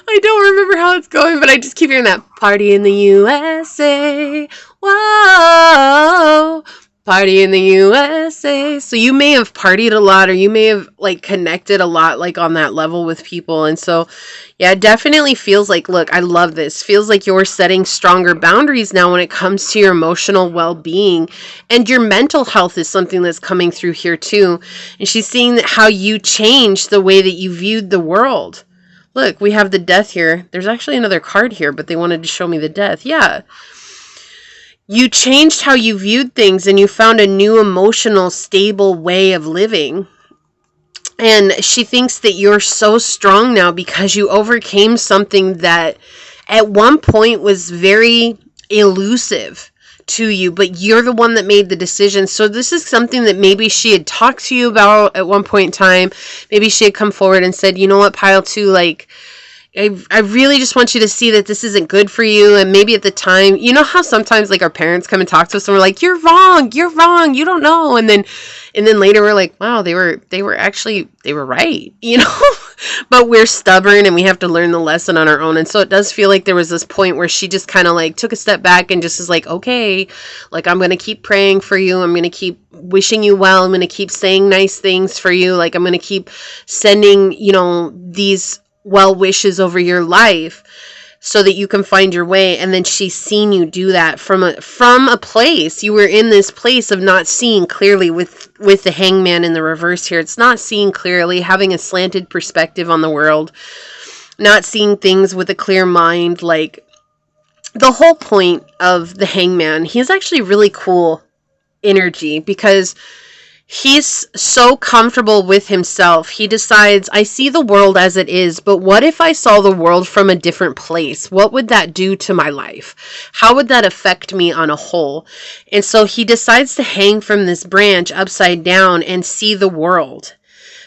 I don't remember how it's going, but I just keep hearing that. Party in the USA. Whoa. Party in the USA. So you may have partied a lot, or you may have like connected a lot, like on that level with people. And so, yeah, it definitely feels like, look, I love this. Feels like you're setting stronger boundaries now when it comes to your emotional well-being, and your mental health is something that's coming through here too. And she's seeing how you changed the way that you viewed the world. Look, we have the death here. There's actually another card here, but they wanted to show me the death. Yeah. You changed how you viewed things, and you found a new emotional, stable way of living. And she thinks that you're so strong now because you overcame something that at one point was very elusive to you, but you're the one that made the decision. So this is something that maybe she had talked to you about at one point in time. Maybe she had come forward and said, you know what, pile 2, like, I really just want you to see that this isn't good for you. And maybe at the time, you know how sometimes like our parents come and talk to us and we're like, you're wrong, you don't know. And then later we're like, wow, they were right, you know? but we're stubborn and we have to learn the lesson on our own. And so it does feel like there was this point where she just kind of like took a step back and just is like, okay, like I'm going to keep praying for you. I'm going to keep wishing you well. I'm going to keep saying nice things for you. Like I'm going to keep sending, you know, these well wishes over your life so that you can find your way. And then she's seen you do that from a place. You were in this place of not seeing clearly with the hangman in the reverse here. It's not seeing clearly, having a slanted perspective on the world, not seeing things with a clear mind. Like the whole point of the hangman, he's actually really cool energy because he's so comfortable with himself. He decides, I see the world as it is, but what if I saw the world from a different place? What would that do to my life? How would that affect me on a whole? And so he decides to hang from this branch upside down and see the world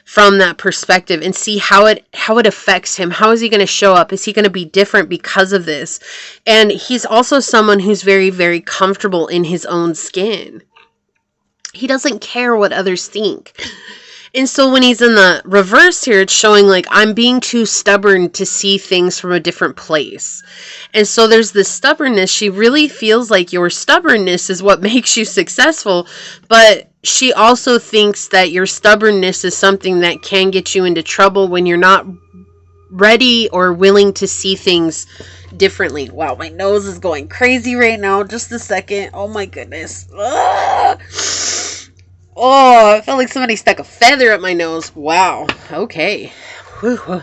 from that perspective and see how it affects him. How is he going to show up? Is he going to be different because of this? And he's also someone who's very, very comfortable in his own skin. He doesn't care what others think. And so when he's in the reverse here, it's showing like, I'm being too stubborn to see things from a different place. And so there's this stubbornness. She really feels like your stubbornness is what makes you successful. But she also thinks that your stubbornness is something that can get you into trouble when you're not ready or willing to see things differently. Wow, my nose is going crazy right now. Just a second. Oh my goodness. Ugh. Oh, I felt like somebody stuck a feather up my nose. Wow. Okay. Whew.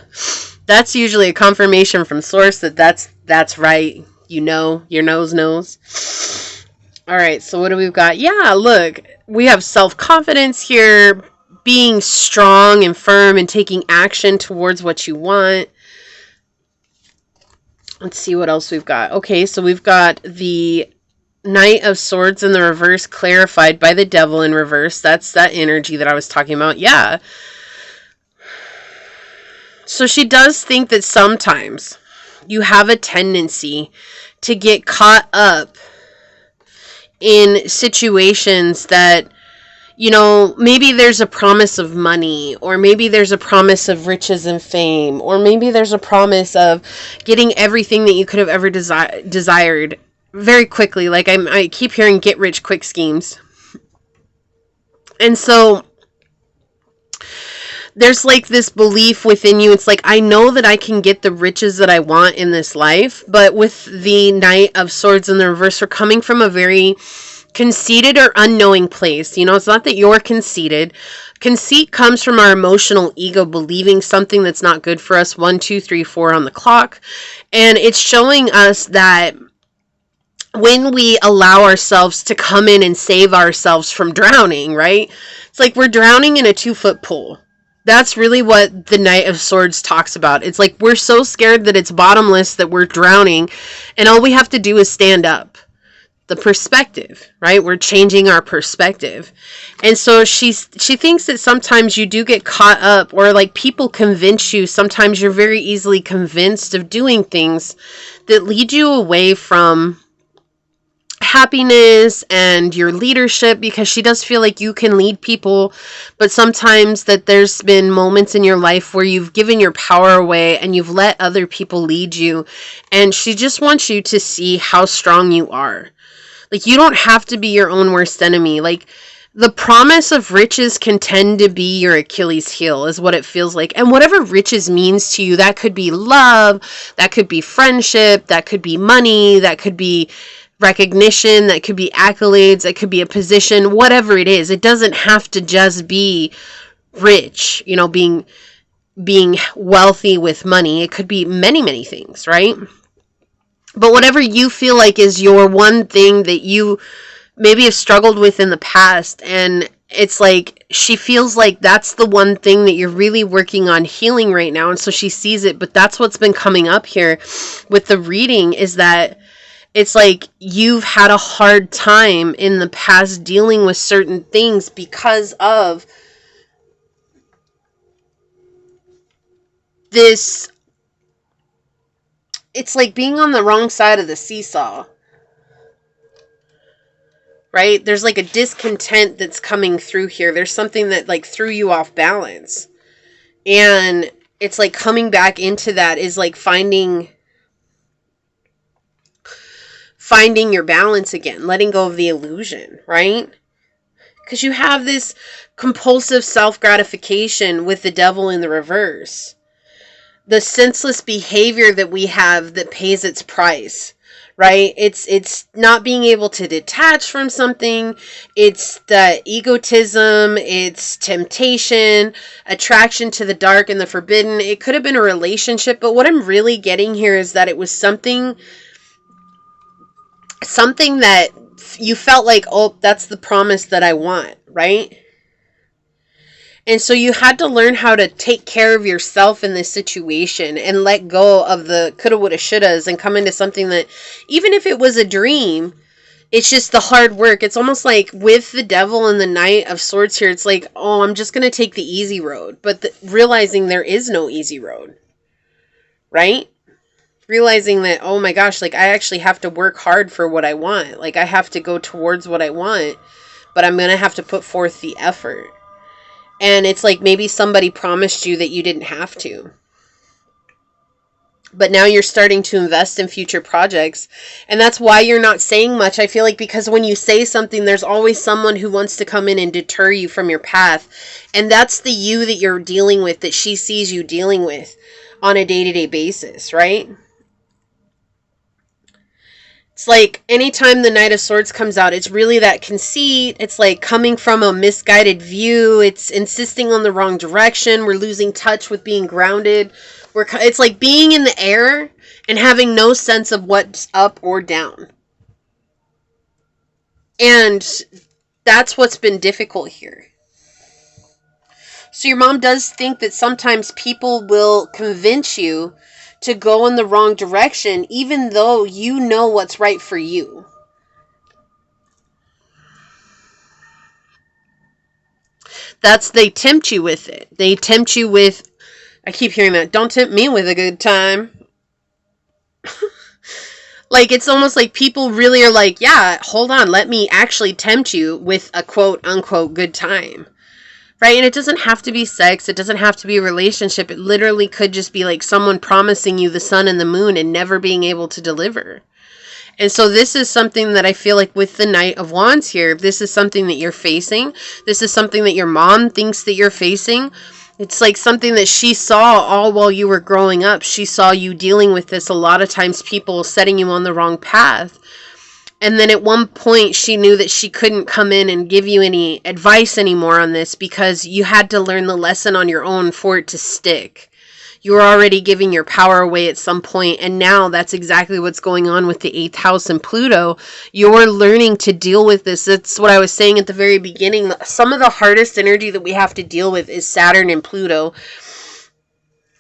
That's usually a confirmation from source that that's right. You know, your nose knows. All right, so what do we got? Yeah, look, we have self-confidence here, being strong and firm and taking action towards what you want. Let's see what else we've got. Okay, so we've got the Knight of Swords in the reverse, clarified by the Devil in reverse. That's that energy that I was talking about. Yeah. So she does think that sometimes you have a tendency to get caught up in situations that, you know, maybe there's a promise of money, or maybe there's a promise of riches and fame, or maybe there's a promise of getting everything that you could have ever desired very quickly. Like I keep hearing get rich quick schemes. And so there's like this belief within you. It's like, I know that I can get the riches that I want in this life. But with the Knight of Swords in the reverse, we're coming from a very conceited or unknowing place. You know, it's not that you're conceited. Conceit comes from our emotional ego believing something that's not good for us. 1, 2, 3, 4 on the clock. And it's showing us that when we allow ourselves to come in and save ourselves from drowning, right? It's like we're drowning in a 2-foot pool. That's really what the Knight of Swords talks about. It's like we're so scared that it's bottomless that we're drowning, and all we have to do is stand up. The perspective, right? We're changing our perspective. And so she thinks that sometimes you do get caught up, or like people convince you. Sometimes you're very easily convinced of doing things that lead you away from happiness and your leadership, because she does feel like you can lead people, but sometimes that there's been moments in your life where you've given your power away and you've let other people lead you, and she just wants you to see how strong you are. Like, you don't have to be your own worst enemy. Like, the promise of riches can tend to be your Achilles heel, is what it feels like. And whatever riches means to you, that could be love, that could be friendship, that could be money, that could be recognition, that could be accolades, that could be a position, whatever it is. It doesn't have to just be rich, you know, being wealthy with money. It could be many, many things, right? But whatever you feel like is your one thing that you maybe have struggled with in the past, and it's like she feels like that's the one thing that you're really working on healing right now, and so she sees it. But that's what's been coming up here with the reading, is that it's like you've had a hard time in the past dealing with certain things because of this. It's like being on the wrong side of the seesaw, right? There's like a discontent that's coming through here. There's something that like threw you off balance. And it's like coming back into that is like finding your balance again, letting go of the illusion, right? Because you have this compulsive self-gratification with the devil in the reverse. The senseless behavior that we have that pays its price, right? It's not being able to detach from something. It's the egotism, it's temptation, attraction to the dark and the forbidden. It could have been a relationship, but what I'm really getting here is that it was something that you felt like, oh, that's the promise that I want, right? And so you had to learn how to take care of yourself in this situation and let go of the coulda, woulda, shouldas and come into something that, even if it was a dream, it's just the hard work. It's almost like with the devil and the Knight of Swords here, it's like, oh, I'm just going to take the easy road. But realizing there is no easy road, right? Realizing that, oh my gosh, like I actually have to work hard for what I want. Like I have to go towards what I want, but I'm going to have to put forth the effort. And it's like maybe somebody promised you that you didn't have to. But now you're starting to invest in future projects. And that's why you're not saying much. I feel like because when you say something, there's always someone who wants to come in and deter you from your path. And that's the you that you're dealing with, that she sees you dealing with on a day-to-day basis, right? It's like anytime the Knight of Swords comes out, it's really that conceit. It's like coming from a misguided view. It's insisting on the wrong direction. We're losing touch with being grounded. It's like being in the air and having no sense of what's up or down. And that's what's been difficult here. So your mom does think that sometimes people will convince you to go in the wrong direction, even though you know what's right for you. They tempt you with it. They tempt you with, I keep hearing that, don't tempt me with a good time. Like, it's almost like people really are like, yeah, hold on, let me actually tempt you with a quote unquote good time. Right? And it doesn't have to be sex. It doesn't have to be a relationship. It literally could just be like someone promising you the sun and the moon and never being able to deliver. And so this is something that I feel like with the Knight of Wands here, this is something that you're facing. This is something that your mom thinks that you're facing. It's like something that she saw all while you were growing up. She saw you dealing with this. A lot of times people setting you on the wrong path. And then at one point, she knew that she couldn't come in and give you any advice anymore on this because you had to learn the lesson on your own for it to stick. You were already giving your power away at some point, and now that's exactly what's going on with the 8th house and Pluto. You're learning to deal with this. That's what I was saying at the very beginning. Some of the hardest energy that we have to deal with is Saturn and Pluto.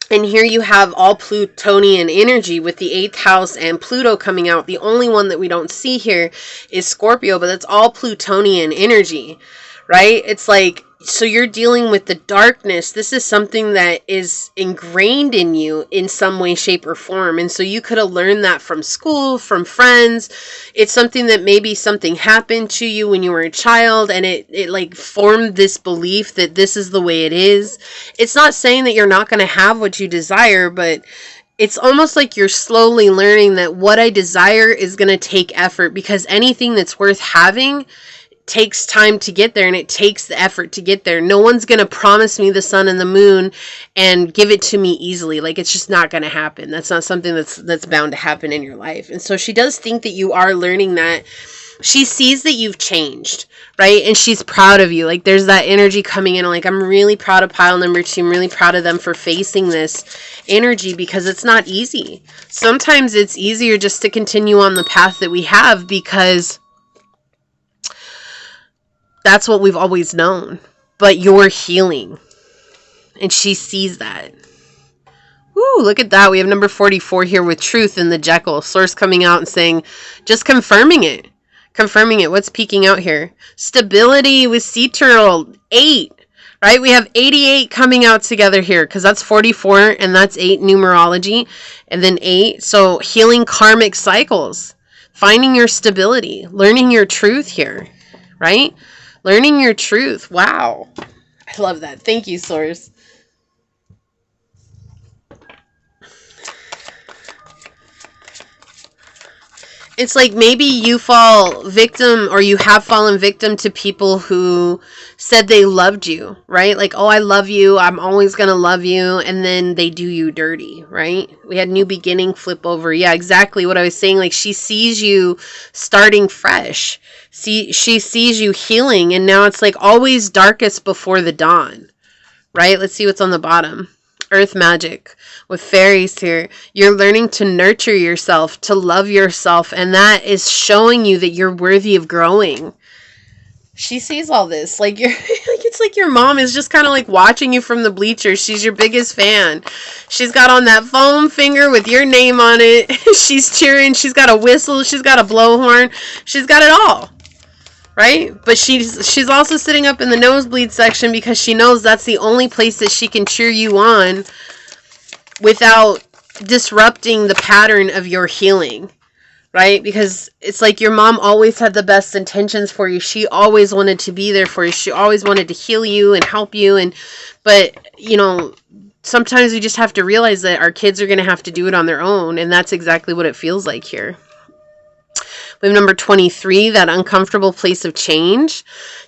And here you have all Plutonian energy with the 8th house and Pluto coming out. The only one that we don't see here is Scorpio, but that's all Plutonian energy, right? It's like, so you're dealing with the darkness. This is something that is ingrained in you in some way, shape, or form. And so you could have learned that from school, from friends. It's something that maybe something happened to you when you were a child and it like formed this belief that this is the way it is. It's not saying that you're not going to have what you desire, but it's almost like you're slowly learning that what I desire is going to take effort, because anything that's worth having takes time to get there, and it takes the effort to get there. No one's going to promise me the sun and the moon and give it to me easily. Like, it's just not going to happen. That's not something that's bound to happen in your life. And so she does think that you are learning that. She sees that you've changed, right? And she's proud of you. Like, there's that energy coming in. Like, I'm really proud of pile number 2. I'm really proud of them for facing this energy, because it's not easy. Sometimes it's easier just to continue on the path that we have, because that's what we've always known. But you're healing. And she sees that. Woo, look at that. We have number 44 here with Truth in the Jekyll. Source coming out and saying, just confirming it. Confirming it. What's peeking out here? Stability with Sea Turtle. 8. Right? We have 88 coming out together here, because that's 44 and that's 8 numerology. And then 8. So healing karmic cycles. Finding your stability. Learning your truth here. Right? Learning your truth. Wow. I love that. Thank you, Source. It's like maybe you fall victim, or you have fallen victim to people who said they loved you, right? Like, oh, I love you, I'm always gonna love you, and then they do you dirty, right? We had new beginning, flip over. Yeah, exactly what I was saying. Like, she sees you starting fresh. She sees you healing, and now it's like always darkest before the dawn, right? Let's see what's on the bottom. Earth magic with fairies here. You're learning to nurture yourself, to love yourself, and that is showing you that you're worthy of growing. She sees all this. Like, you're like, it's like your mom is just kind of like watching you from the bleachers. She's your biggest fan. She's got on that foam finger with your name on it. She's cheering. She's got a whistle. She's got a blowhorn. She's got it all. Right? But she's also sitting up in the nosebleed section because she knows that's the only place that she can cheer you on without disrupting the pattern of your healing. Right? Because it's like your mom always had the best intentions for you. She always wanted to be there for you. She always wanted to heal you and help you. But, you know, sometimes we just have to realize that our kids are going to have to do it on their own. And that's exactly what it feels like here. We have number 23, that uncomfortable place of change.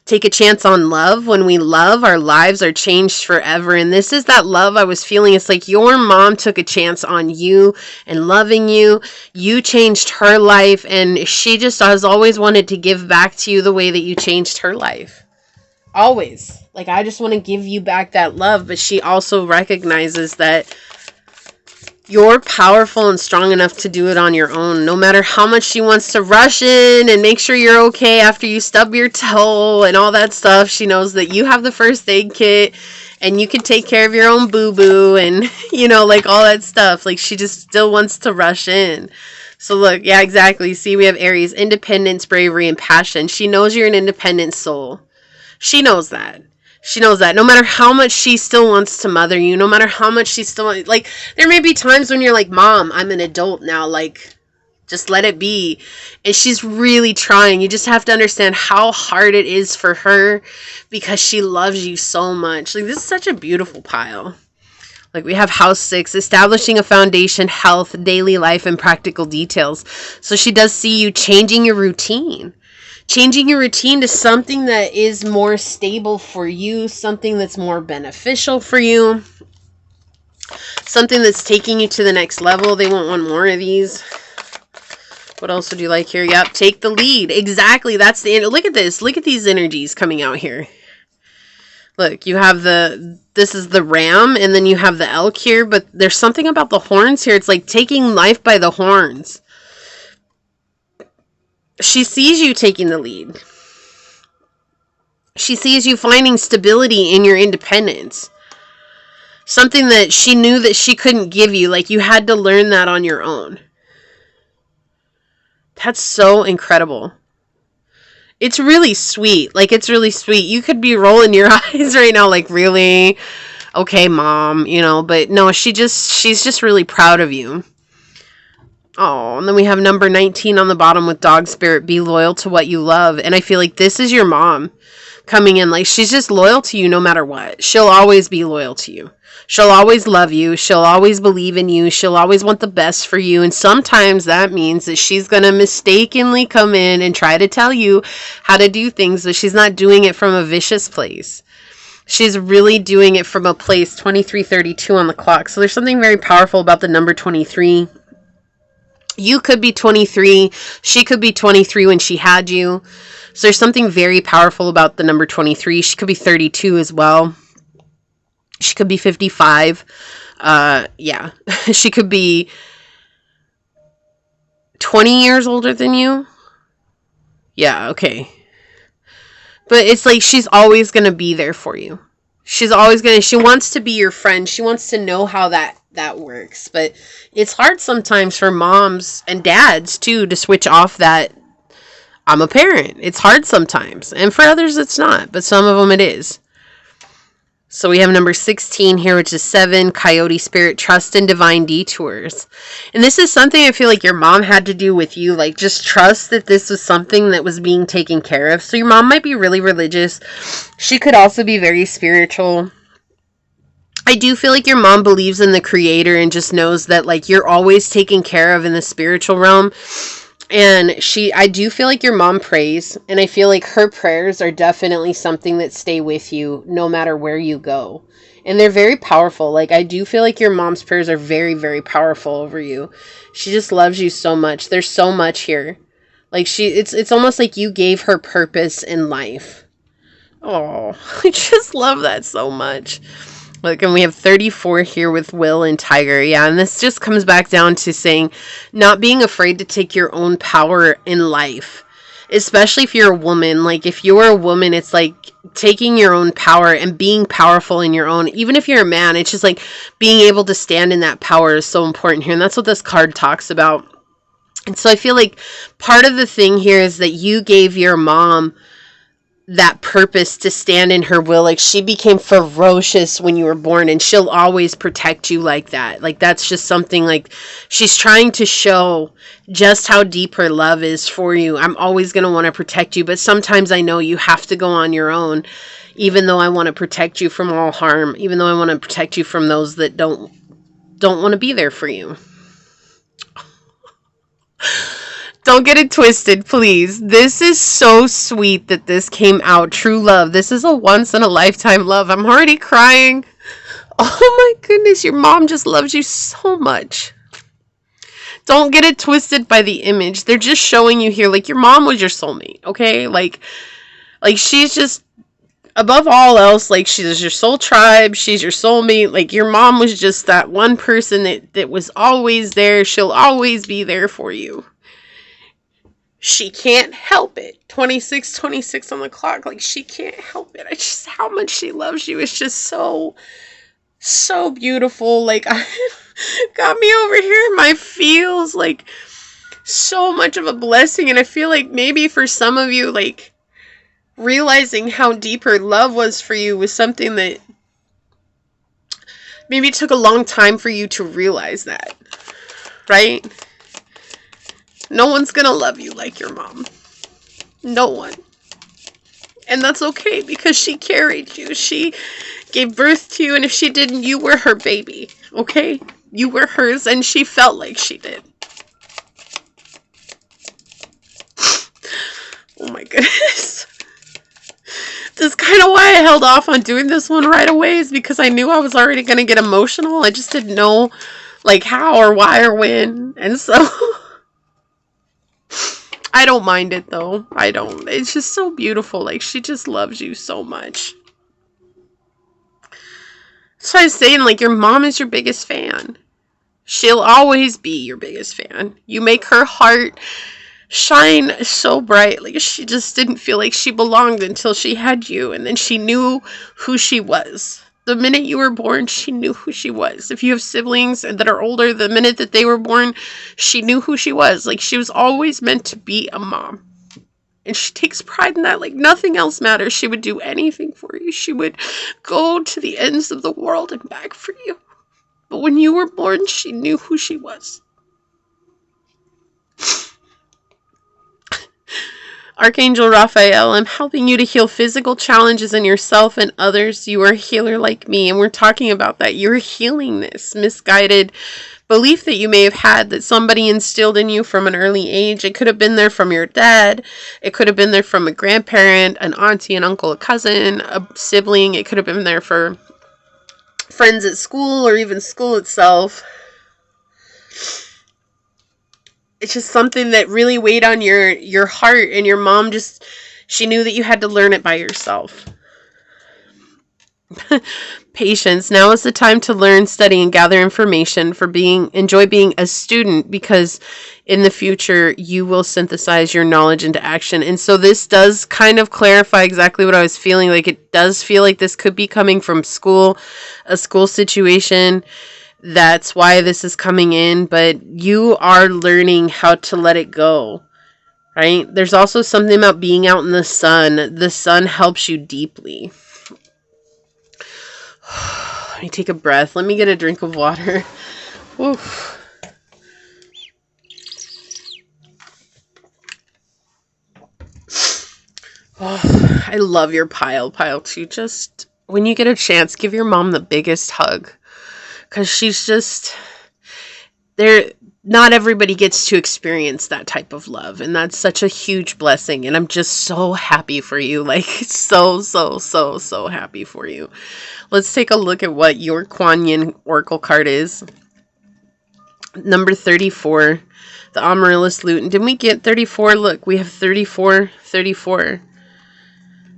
Take a chance on love. When we love, our lives are changed forever. And this is that love I was feeling. It's like your mom took a chance on you and loving you. You changed her life, and she just has always wanted to give back to you the way that you changed her life. Always. Like, I just want to give you back that love. But she also recognizes that you're powerful and strong enough to do it on your own. No matter how much she wants to rush in and make sure you're okay after you stub your toe and all that stuff, she knows that you have the first aid kit and you can take care of your own boo-boo and, you know, like all that stuff. Like, she just still wants to rush in. So look, yeah, exactly. See, we have Aries, independence, bravery, and passion. She knows you're an independent soul. She knows that. She knows that no matter how much she still wants to mother you, no matter how much she still wants, like, there may be times when you're like, Mom, I'm an adult now, like, just let it be. And she's really trying. You just have to understand how hard it is for her because she loves you so much. Like, this is such a beautiful pile. Like, we have house 6, establishing a foundation, health, daily life, and practical details. So she does see you changing your routine. Changing your routine to something that is more stable for you, something that's more beneficial for you, something that's taking you to the next level. They want one more of these. What else would you like here? Yep, take the lead. Exactly, that's the end. Look at this. Look at these energies coming out here. Look, you have this is the ram, and then you have the elk here, but there's something about the horns here. It's like taking life by the horns. She sees you taking the lead. She sees you finding stability in your independence. Something that she knew that she couldn't give you. Like, you had to learn that on your own. That's so incredible. It's really sweet. Like, it's really sweet. You could be rolling your eyes right now like, really? Okay, Mom, you know, but no, she's just really proud of you. Oh, and then we have number 19 on the bottom with dog spirit. Be loyal to what you love. And I feel like this is your mom coming in. Like, she's just loyal to you no matter what. She'll always be loyal to you. She'll always love you. She'll always believe in you. She'll always want the best for you. And sometimes that means that she's going to mistakenly come in and try to tell you how to do things, but she's not doing it from a vicious place. She's really doing it from a place, 2332 on the clock. So there's something very powerful about the number 23. You could be 23. She could be 23 when she had you. So there's something very powerful about the number 23. She could be 32 as well. She could be 55. Yeah. She could be 20 years older than you. Yeah, okay. But it's like she's always going to be there for you. She's always going to, she wants to be your friend. She wants to know how that works. But it's hard sometimes for moms and dads too to switch off that I'm a parent. It's hard sometimes. And for others it's not, but some of them it is. So we have number 16 here, which is 7, coyote spirit, trust in divine detours. And this is something I feel like your mom had to do with you. Like, just trust that this was something that was being taken care of. So your mom might be really religious. She could also be very spiritual. I do feel like your mom believes in the creator and just knows that, like, you're always taken care of in the spiritual realm. And I do feel like your mom prays, and I feel like her prayers are definitely something that stay with you no matter where you go. And they're very powerful. Like, I do feel like your mom's prayers are very, very powerful over you. She just loves you so much. There's so much here. Like, it's almost like you gave her purpose in life. Oh, I just love that so much. Look, and we have 34 here with Will and Tiger. Yeah, and this just comes back down to saying not being afraid to take your own power in life. Especially if you're a woman. Like, if you're a woman, it's like taking your own power and being powerful in your own. Even if you're a man, it's just like being able to stand in that power is so important here. And that's what this card talks about. And so I feel like part of the thing here is that you gave your mom that purpose to stand in her will. Like, she became ferocious when you were born, and she'll always protect you like that. Like, that's just something, like, she's trying to show just how deep her love is for you. I'm always going to want to protect you, but sometimes I know you have to go on your own, even though I want to protect you from all harm, even though I want to protect you from those that don't want to be there for you. Don't get it twisted, please. This is so sweet that this came out. True love. This is a once-in-a-lifetime love. I'm already crying. Oh my goodness, your mom just loves you so much. Don't get it twisted by the image. They're just showing you here, like, your mom was your soulmate, okay? Like she's just, above all else, like, she's your soul tribe. She's your soulmate. Like, your mom was just that one person that was always there. She'll always be there for you. She can't help it. 26 on the clock. Like, she can't help it. It's just how much she loves you. It's just so beautiful. Like, got me over here in my feels. Like, so much of a blessing. And I feel like maybe for some of you, like, realizing how deep her love was for you was something that maybe took a long time for you to realize that. Right? No one's gonna love you like your mom. No one. And that's okay, because she carried you. She gave birth to you, and if she didn't, you were her baby. Okay? You were hers, and she felt like she did. Oh my goodness. That's kind of why I held off on doing this one right away, is because I knew I was already gonna get emotional. I just didn't know, like, how or why or when. And so I don't mind it, though. I don't. It's just so beautiful. Like, she just loves you so much. So I was saying, like, your mom is your biggest fan. She'll always be your biggest fan. You make her heart shine so bright. Like, she just didn't feel like she belonged until she had you. And then she knew who she was. The minute you were born, she knew who she was. If you have siblings that are older, the minute that they were born, she knew who she was. Like, she was always meant to be a mom. And she takes pride in that. Like, nothing else matters. She would do anything for you. She would go to the ends of the world and back for you. But when you were born, she knew who she was. Archangel Raphael, I'm helping you to heal physical challenges in yourself and others. You are a healer like me, and we're talking about that. You're healing this misguided belief that you may have had that somebody instilled in you from an early age. It could have been there from your dad. It could have been there from a grandparent, an auntie, an uncle, a cousin, a sibling. It could have been there for friends at school or even school itself. It's just something that really weighed on your heart, and your mom just, she knew that you had to learn it by yourself. Patience. Now is the time to learn, study, and gather information. Enjoy being a student, because in the future you will synthesize your knowledge into action. And so this does kind of clarify exactly what I was feeling. Like, it does feel like this could be coming from school, a school situation. That's why this is coming in, but you are learning how to let it go, right? There's also something about being out in the sun. The sun helps you deeply. Let me take a breath. Let me get a drink of water. Oof. Oh, I love your pile 2. Just when you get a chance, give your mom the biggest hug. Because she's just, not everybody gets to experience that type of love, and that's such a huge blessing, and I'm just so happy for you. Like, so happy for you. Let's take a look at what your Kuan Yin Oracle card is. Number 34, the Amaryllis Lute. And didn't we get 34? Look, we have 34.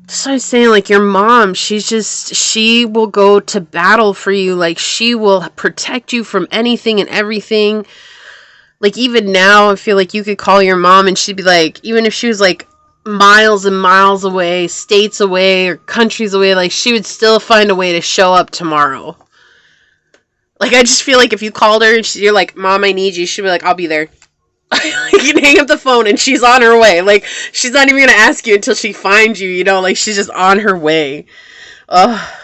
So I'm saying, like, your mom, she will go to battle for you. Like, she will protect you from anything and everything. Like, even now, I feel like you could call your mom and she'd be like, even if she was like miles and miles away, states away, or countries away, like, she would still find a way to show up tomorrow. Like, I just feel like if you called her and you're like, Mom, I need you, she'd be like, I'll be there. You can hang up the phone and she's on her way. Like, she's not even going to ask you until she finds you, you know? Like, she's just on her way. Ugh.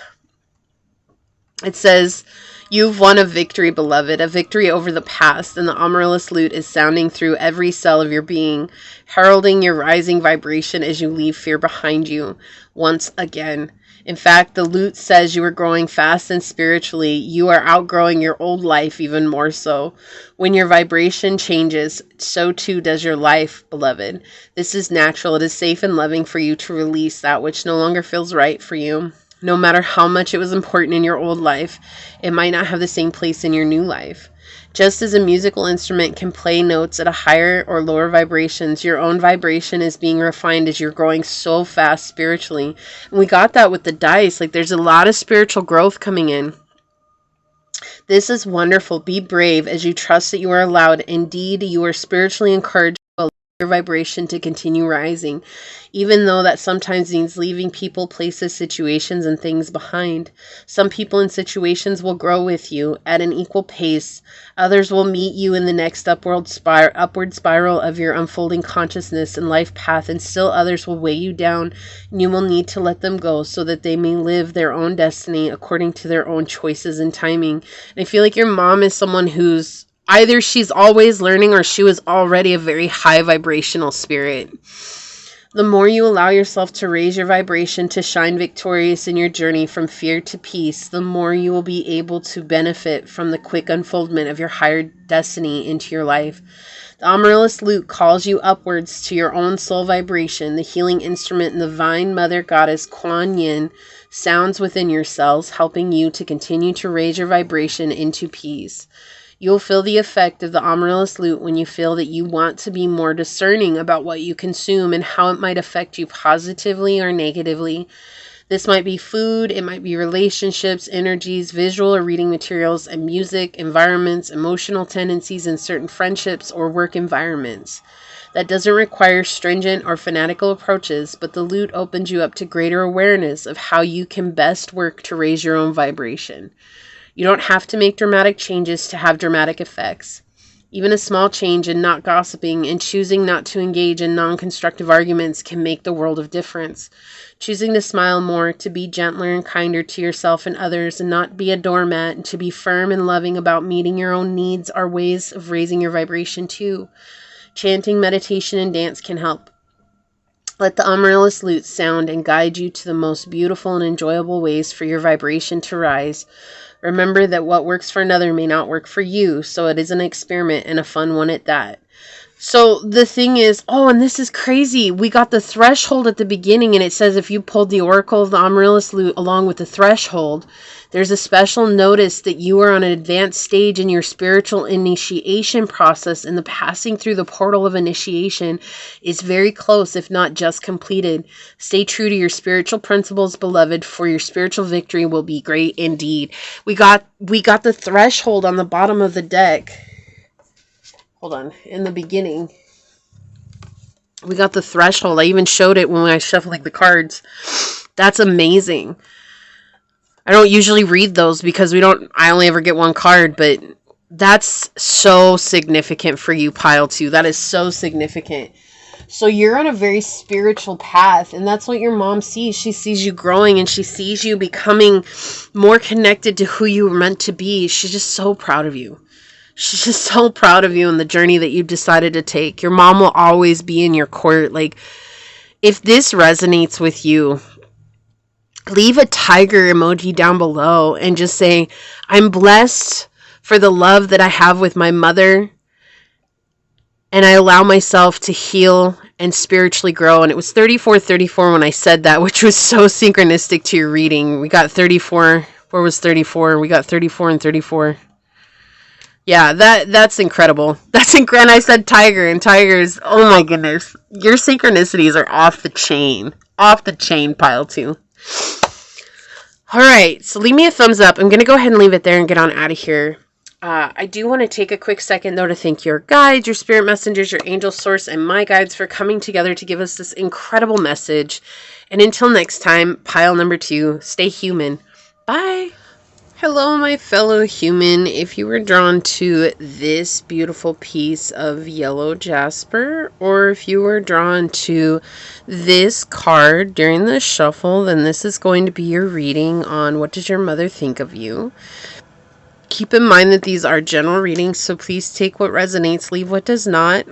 It says, you've won a victory, beloved, a victory over the past, and the Amaryllis Lute is sounding through every cell of your being, heralding your rising vibration as you leave fear behind you once again. In fact, the lute says you are growing fast and spiritually. You are outgrowing your old life even more so. When your vibration changes, so too does your life, beloved. This is natural. It is safe and loving for you to release that which no longer feels right for you. No matter how much it was important in your old life, it might not have the same place in your new life. Just as a musical instrument can play notes at a higher or lower vibrations, your own vibration is being refined as you're growing so fast spiritually. And we got that with the dice. Like, there's a lot of spiritual growth coming in. This is wonderful. Be brave as you trust that you are allowed. Indeed, you are spiritually encouraged to allow your vibration to continue rising, even though that sometimes means leaving people, places, situations, and things behind. Some people and situations will grow with you at an equal pace. Others will meet you in the next upward spiral of your unfolding consciousness and life path, and still others will weigh you down, and you will need to let them go so that they may live their own destiny according to their own choices and timing. And I feel like your mom is someone who's either she's always learning or she was already a very high vibrational spirit. The more you allow yourself to raise your vibration to shine victorious in your journey from fear to peace, the more you will be able to benefit from the quick unfoldment of your higher destiny into your life. The Amaryllis Lute calls you upwards to your own soul vibration. The healing instrument and the divine mother goddess Kuan Yin sounds within your cells, helping you to continue to raise your vibration into peace. You'll feel the effect of the Amaryllis Lute when you feel that you want to be more discerning about what you consume and how it might affect you positively or negatively. This might be food, it might be relationships, energies, visual or reading materials, and music, environments, emotional tendencies, and certain friendships or work environments. That doesn't require stringent or fanatical approaches, but the lute opens you up to greater awareness of how you can best work to raise your own vibration. You don't have to make dramatic changes to have dramatic effects. Even a small change in not gossiping and choosing not to engage in non-constructive arguments can make the world of difference. Choosing to smile more, to be gentler and kinder to yourself and others, and not be a doormat, and to be firm and loving about meeting your own needs are ways of raising your vibration too. Chanting, meditation, and dance can help. Let the Amaryllis Lute sound and guide you to the most beautiful and enjoyable ways for your vibration to rise. Remember that what works for another may not work for you, so it is an experiment and a fun one at that. So the thing is, oh, and this is crazy. We got the threshold at the beginning, and it says if you pulled the Oracle of the Amaryllis Lute along with the threshold, there's a special notice that you are on an advanced stage in your spiritual initiation process, and the passing through the portal of initiation is very close, if not just completed. Stay true to your spiritual principles, beloved, for your spiritual victory will be great indeed. We got the threshold on the bottom of the deck. Hold on, in the beginning. We got the threshold. I even showed it when I was shuffling the cards. That's amazing. I don't usually read those because I only ever get one card, but that's so significant for you, pile 2. That is so significant. So you're on a very spiritual path, and that's what your mom sees. She sees you growing, and she sees you becoming more connected to who you were meant to be. She's just so proud of you. She's just so proud of you and the journey that you've decided to take. Your mom will always be in your court. Like, if this resonates with you, leave a tiger emoji down below and just say, I'm blessed for the love that I have with my mother and I allow myself to heal and spiritually grow. And it was 3434 when I said that, which was so synchronistic to your reading. We got 34. Where was 34? We got 34 and 34. Yeah, that's incredible. That's incredible. And I said tiger, and tigers, oh my goodness. Your synchronicities are off the chain. Off the chain, pile 2. All right, so leave me a thumbs up. I'm going to go ahead and leave it there and get on out of here. I do want to take a quick second, though, to thank your guides, your spirit messengers, your angel source, and my guides for coming together to give us this incredible message. And until next time, pile number 2, stay human. Bye. Hello, my fellow human. If you were drawn to this beautiful piece of yellow jasper, or if you were drawn to this card during the shuffle, then this is going to be your reading on what does your mother think of you. Keep in mind that these are general readings, so please take what resonates, leave what does not.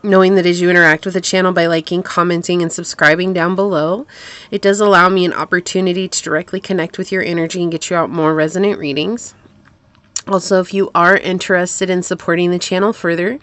Knowing that as you interact with the channel by liking, commenting, and subscribing down below, it does allow me an opportunity to directly connect with your energy and get you out more resonant readings. Also, if you are interested in supporting the channel further,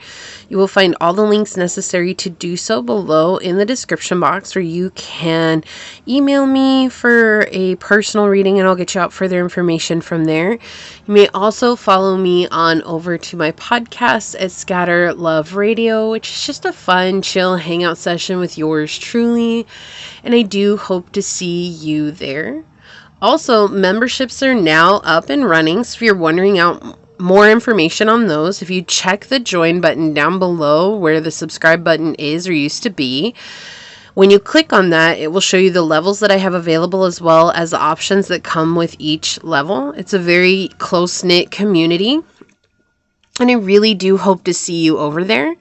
you will find all the links necessary to do so below in the description box, where you can email me for a personal reading and I'll get you out further information from there. You may also follow me on over to my podcast at Scatter Love Radio, which is just a fun, chill hangout session with yours truly. And I do hope to see you there. Also, memberships are now up and running, so if you're wondering out more information on those, if you check the join button down below where the subscribe button is or used to be, when you click on that, it will show you the levels that I have available as well as the options that come with each level. It's a very close-knit community, and I really do hope to see you over there.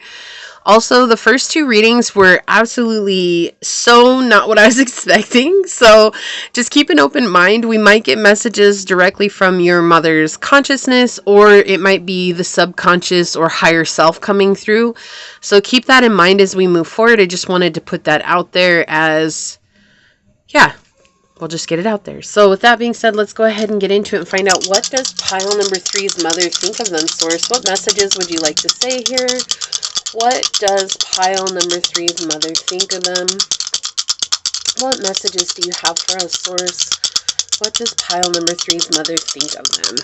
Also, the first 2 readings were absolutely so not what I was expecting. So just keep an open mind. We might get messages directly from your mother's consciousness, or it might be the subconscious or higher self coming through. So keep that in mind as we move forward. I just wanted to put that out there as, yeah, we'll just get it out there. So with that being said, let's go ahead and get into it and find out, what does pile number 3's mother think of them, source? What messages would you like to say here? What does pile number 3's mother think of them? What messages do you have for us, source? What does pile number 3's mother think of them?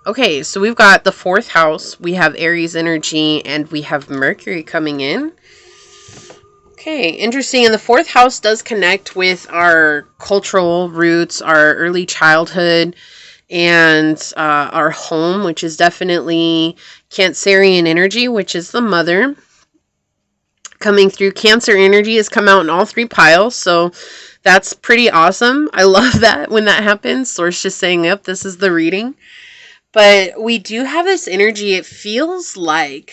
Okay, so we've got the 4th house, we have Aries energy, and we have Mercury coming in. Okay, interesting. And the 4th house does connect with our cultural roots, our early childhood, and our home, which is definitely Cancerian energy, which is the mother coming through. Cancer energy has come out in all 3 piles, so that's pretty awesome. I love that when that happens. Source just saying, yep, this is the reading. But we do have this energy. It feels like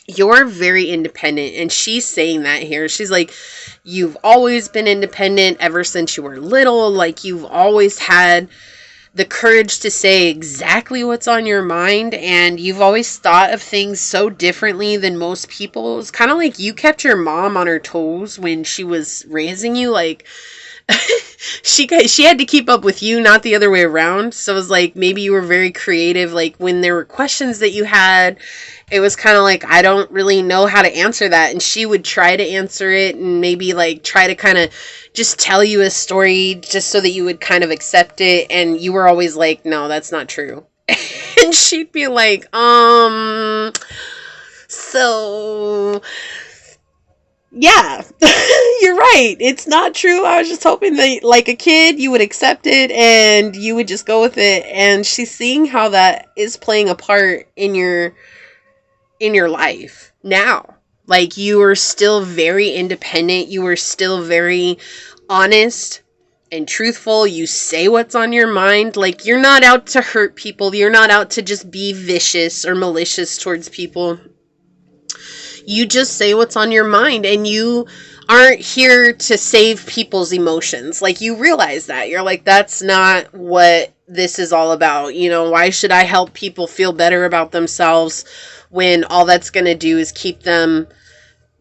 you're very independent, and she's saying that here. She's like, you've always been independent ever since you were little. Like, you've always had the courage to say exactly what's on your mind, and you've always thought of things so differently than most people. It's kind of like you kept your mom on her toes when she was raising you. Like, she had to keep up with you, not the other way around. So it was like, maybe you were very creative. Like, when there were questions that you had, it was kind of like, I don't really know how to answer that. And she would try to answer it and maybe like try to kind of just tell you a story just so that you would kind of accept it. And you were always like, no, that's not true. And she'd be like, so yeah, you're right. It's not true. I was just hoping that, like a kid, you would accept it and you would just go with it. And she's seeing how that is playing a part in your life now. Like, you are still very independent. You are still very honest and truthful. You say what's on your mind. Like, you're not out to hurt people. You're not out to just be vicious or malicious towards people. You just say what's on your mind, and you aren't here to save people's emotions. Like, you realize that. You're like, that's not what this is all about. You know, why should I help people feel better about themselves when all that's going to do is keep them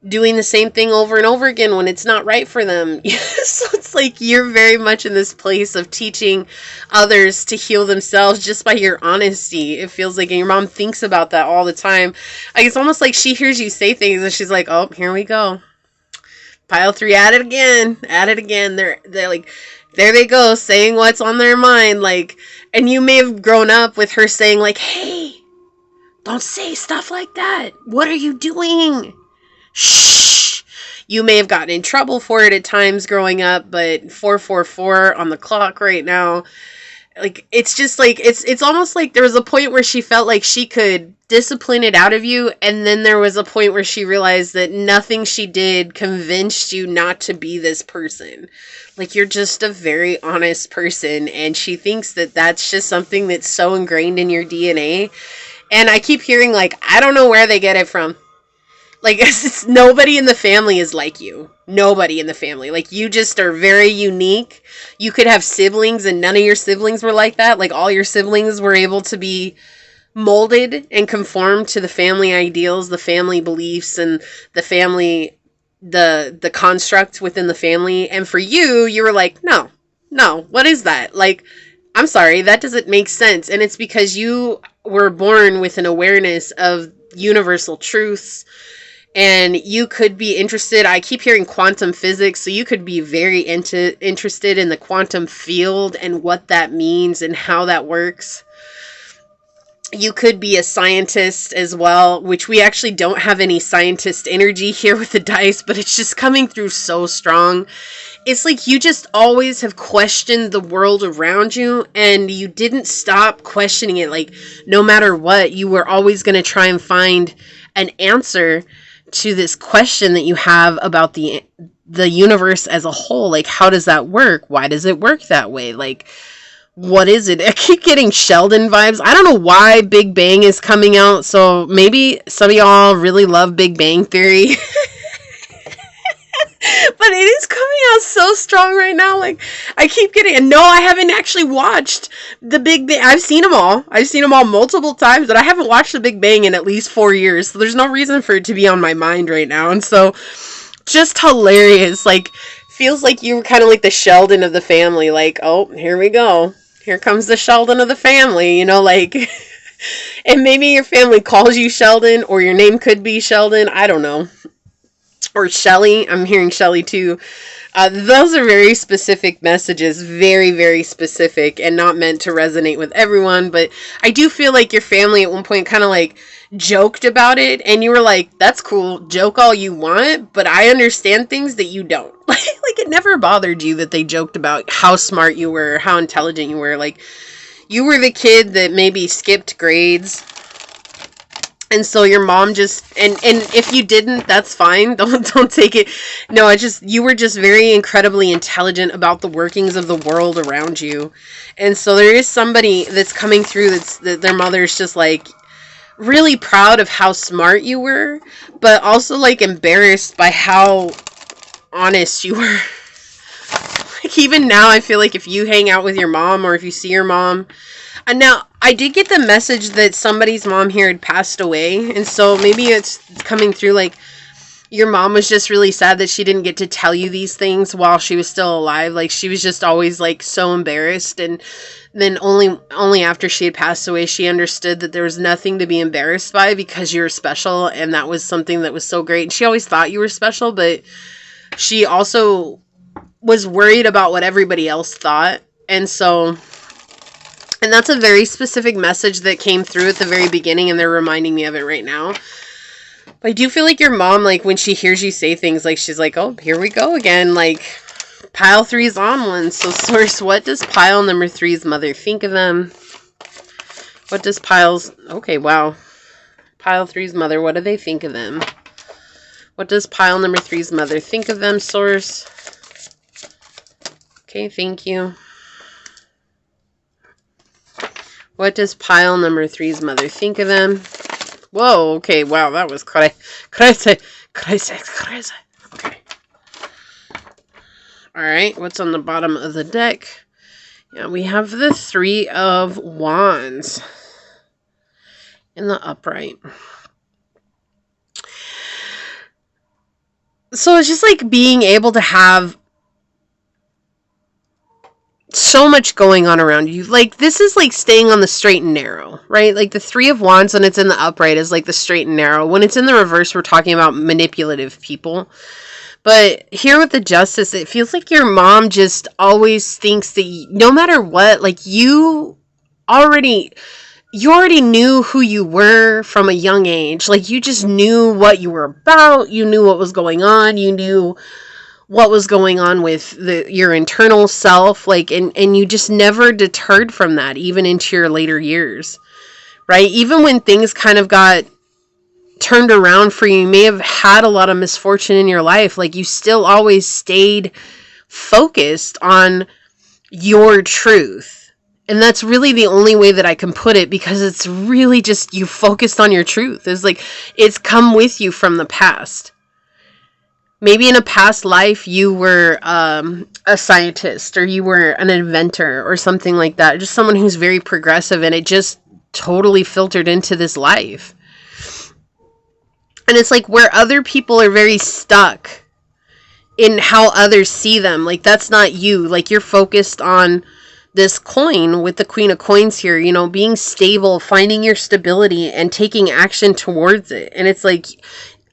doing the same thing over and over again when it's not right for them. So it's like you're very much in this place of teaching others to heal themselves just by your honesty. It feels like, and your mom thinks about that all the time. Like, it's almost like she hears you say things and she's like, oh, here we go. Pile 3 at it again. At it again. They're like, there they go, saying what's on their mind. Like, and you may have grown up with her saying like, hey, don't say stuff like that. What are you doing? Shh. You may have gotten in trouble for it at times growing up, but 444 on the clock right now. Like, it's just like, it's almost like there was a point where she felt like she could discipline it out of you, and then there was a point where she realized that nothing she did convinced you not to be this person. Like, you're just a very honest person, and she thinks that that's just something that's so ingrained in your DNA. And I keep hearing, like, I don't know where they get it from. Like, it's, nobody in the family is like you. Nobody in the family. Like, you just are very unique. You could have siblings and none of your siblings were like that. Like, all your siblings were able to be molded and conform to the family ideals, the family beliefs, and the family, the construct within the family. And for you, you were like, no, what is that? Like, I'm sorry, that doesn't make sense. And it's because you were born with an awareness of universal truths. And you could be interested, I keep hearing quantum physics, so you could be very interested in the quantum field and what that means and how that works. You could be a scientist as well, which we actually don't have any scientist energy here with the dice, but it's just coming through so strong. It's like you just always have questioned the world around you, and you didn't stop questioning it. Like, no matter what, you were always going to try and find an answer to this question that you have about the universe as a whole. Like, how does that work? Why does it work that way? Like, what is it? I keep getting Sheldon vibes. I don't know why Big Bang is coming out, so maybe some of y'all really love Big Bang Theory. But it is coming out so strong right now. Like, I keep getting, and no, I haven't actually watched the Big Bang. I've seen them all. I've seen them all multiple times, but I haven't watched the Big Bang in at least 4 years. So there's no reason for it to be on my mind right now. And so, just hilarious. Like, feels like you were kind of like the Sheldon of the family. Like, oh, here we go. Here comes the Sheldon of the family, you know, like, and maybe your family calls you Sheldon, or your name could be Sheldon. I don't know. Or Shelly. I'm hearing Shelly too. Those are very specific messages, very, very specific, and not meant to resonate with everyone. But I do feel like your family at one point kind of like joked about it, and you were like, that's cool, joke all you want, but I understand things that you don't. Like, it never bothered you that they joked about how smart you were, how intelligent you were. Like, you were the kid that maybe skipped grades. And so your mom just, and if you didn't, that's fine. Don't take it. No, you were just very incredibly intelligent about the workings of the world around you. And so there is somebody that's coming through that their mother's just like really proud of how smart you were, but also like embarrassed by how honest you were. Like, even now, I feel like if you hang out with your mom, or if you see your mom, and now I did get the message that somebody's mom here had passed away, and so maybe it's coming through like your mom was just really sad that she didn't get to tell you these things while she was still alive. Like, she was just always like so embarrassed, and then only after she had passed away, she understood that there was nothing to be embarrassed by because you were special, and that was something that was so great. And she always thought you were special, but she also was worried about what everybody else thought. And so, and that's a very specific message that came through at the very beginning, and they're reminding me of it right now. But I do feel like your mom, like, when she hears you say things, like, she's like, oh, here we go again. Like, pile 3's on one. So, source, what does pile number 3's mother think of them? What does okay, wow. Pile 3's mother, what do they think of them? What does pile number 3's mother think of them, source? Okay, thank you. What does pile number 3's mother think of them? Whoa, okay, wow, that was crazy. Okay. Alright, what's on the bottom of the deck? Yeah, we have the 3 of Wands in the upright. So it's just like being able to have so much going on around you. Like, this is like staying on the straight and narrow, right? Like the Three of Wands, when it's in the upright, is like the straight and narrow. When it's in the reverse, we're talking about manipulative people. But here with the Justice, it feels like your mom just always thinks that no matter what, like already you already knew who you were from a young age. Like, you just knew what you were about. You knew what was going on. You knew what was going on with your internal self. Like, and you just never deterred from that, even into your later years, right? Even when things kind of got turned around for you, you may have had a lot of misfortune in your life. Like, you still always stayed focused on your truth. And that's really the only way that I can put it, because it's really just you focused on your truth. It's like it's come with you from the past. Maybe in a past life you were a scientist, or you were an inventor or something like that. Just someone who's very progressive, and it just totally filtered into this life. And it's like where other people are very stuck in how others see them. Like, that's not you. Like, you're focused on this coin with the Queen of Coins here, you know, being stable, finding your stability and taking action towards it. And it's like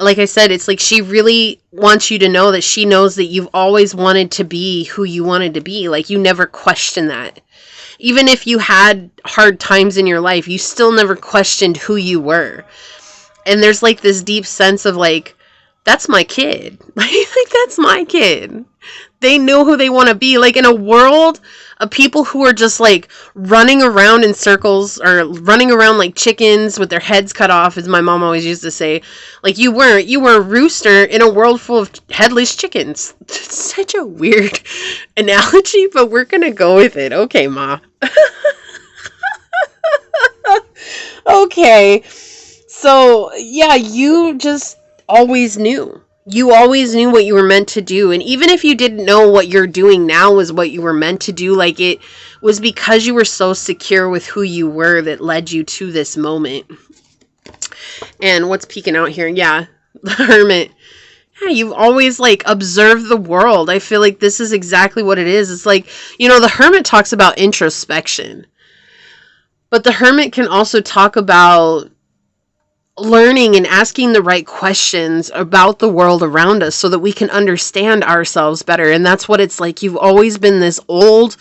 I said, it's like she really wants you to know that she knows that you've always wanted to be who you wanted to be. Like, you never questioned that. Even if you had hard times in your life, you still never questioned who you were. And there's like this deep sense of like, that's my kid. Like, that's my kid. They know who they want to be. Like, in a world of people who are just like running around in circles, or running around like chickens with their heads cut off, as my mom always used to say. Like, you were a rooster in a world full of headless chickens. It's such a weird analogy, but we're gonna go with it. Okay, Ma. Okay. So, yeah, you just always knew. You always knew what you were meant to do. And even if you didn't know what you're doing now was what you were meant to do, like, it was because you were so secure with who you were that led you to this moment. And what's peeking out here? Yeah, the Hermit. Yeah, you've always, like, observed the world. I feel like this is exactly what it is. It's like, you know, the Hermit talks about introspection. But the Hermit can also talk about learning and asking the right questions about the world around us so that we can understand ourselves better. And that's what it's like. You've always been this old,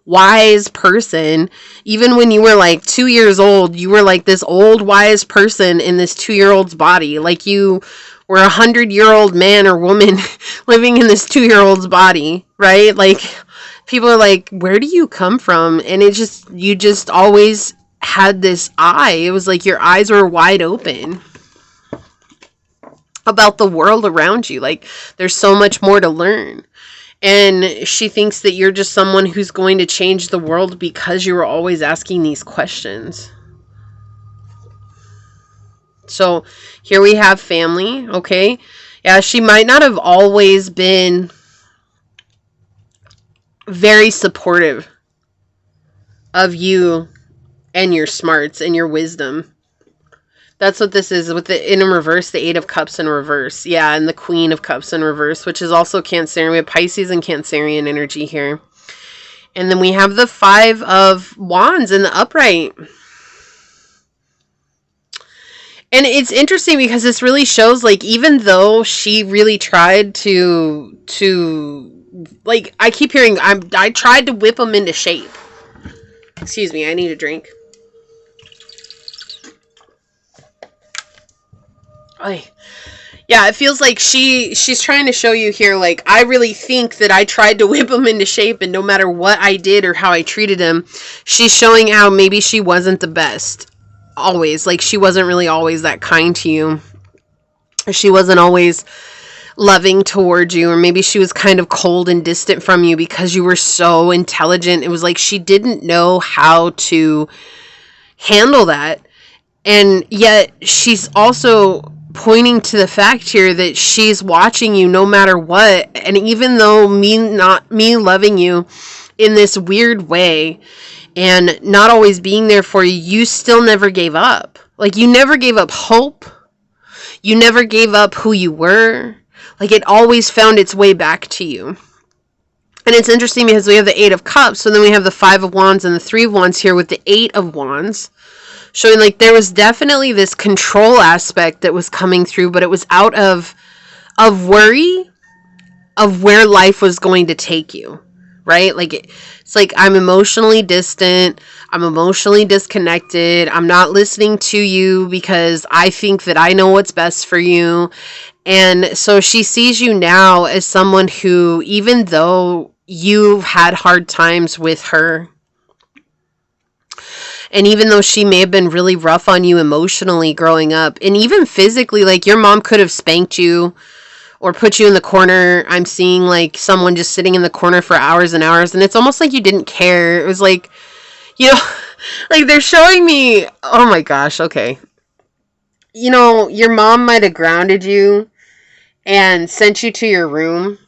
wise person. Even when you were like 2 years old, you were like this old, wise person in this 2-year-old's body. Like, you were 100-year-old man or woman living in this 2-year-old's body, right? Like, people are like, where do you come from? And you just always had this eye. It was like your eyes were wide open about the world around you. Like, there's so much more to learn. And she thinks that you're just someone who's going to change the world because you were always asking these questions. So here we have family, okay? Yeah, she might not have always been very supportive of you and your smarts and your wisdom. That's what this is with the in reverse, the 8 of Cups in reverse. Yeah, and the Queen of Cups in reverse, which is also Cancerian. We have Pisces and Cancerian energy here. And then we have the 5 of Wands in the upright. And it's interesting because this really shows, like, even though she really tried to like, I keep hearing, I tried to whip them into shape. Excuse me, I need a drink. Yeah, it feels like she's trying to show you here, like, I really think that I tried to whip him into shape, and no matter what I did or how I treated him, she's showing how maybe she wasn't the best. Always. Like, she wasn't really always that kind to you. She wasn't always loving towards you, or maybe she was kind of cold and distant from you because you were so intelligent. It was like she didn't know how to handle that. And yet she's also pointing to the fact here that she's watching you no matter what. And even though me loving you in this weird way and not always being there for you, you still never gave up. Like, you never gave up hope. You never gave up who you were. Like, it always found its way back to you. And it's interesting because we have the 8 of Cups, so then we have the 5 of Wands and the 3 of Wands here with the 8 of Wands, showing like there was definitely this control aspect that was coming through, but it was out of worry of where life was going to take you, right? Like, it's like, I'm emotionally distant, I'm emotionally disconnected, I'm not listening to you because I think that I know what's best for you. And so she sees you now as someone who, even though you've had hard times with her, and even though she may have been really rough on you emotionally growing up, and even physically, like your mom could have spanked you or put you in the corner. I'm seeing like someone just sitting in the corner for hours and hours, and it's almost like you didn't care. It was like, you know, like they're showing me, oh my gosh, okay. You know, your mom might have grounded you and sent you to your room,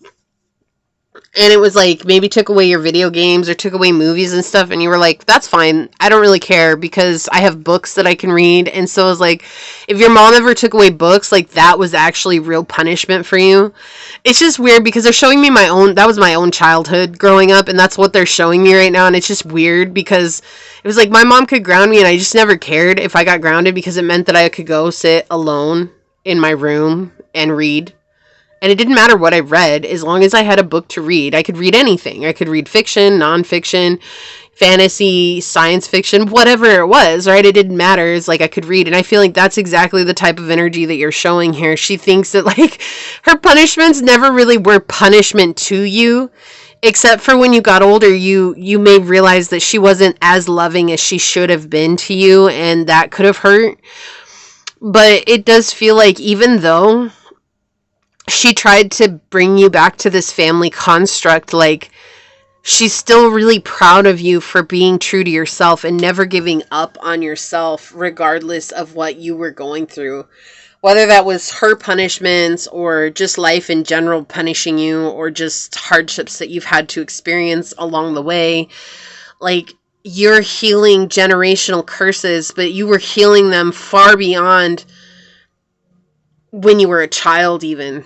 and it was like maybe took away your video games or took away movies and stuff, and you were like, that's fine, I don't really care because I have books that I can read. And so it was like, if your mom ever took away books, like that was actually real punishment for you. It's just weird because they're showing me that was my own childhood growing up, and that's what they're showing me right now. And it's just weird because it was like my mom could ground me and I just never cared if I got grounded because it meant that I could go sit alone in my room and read. And it didn't matter what I read, as long as I had a book to read. I could read anything. I could read fiction, nonfiction, fantasy, science fiction, whatever it was, right? It didn't matter. It's like I could read. And I feel like that's exactly the type of energy that you're showing here. She thinks that like her punishments never really were punishment to you, except for when you got older, you may realize that she wasn't as loving as she should have been to you, and that could have hurt. But it does feel like even though she tried to bring you back to this family construct, like she's still really proud of you for being true to yourself and never giving up on yourself regardless of what you were going through, whether that was her punishments or just life in general punishing you or just hardships that you've had to experience along the way. Like, you're healing generational curses, but you were healing them far beyond when you were a child even.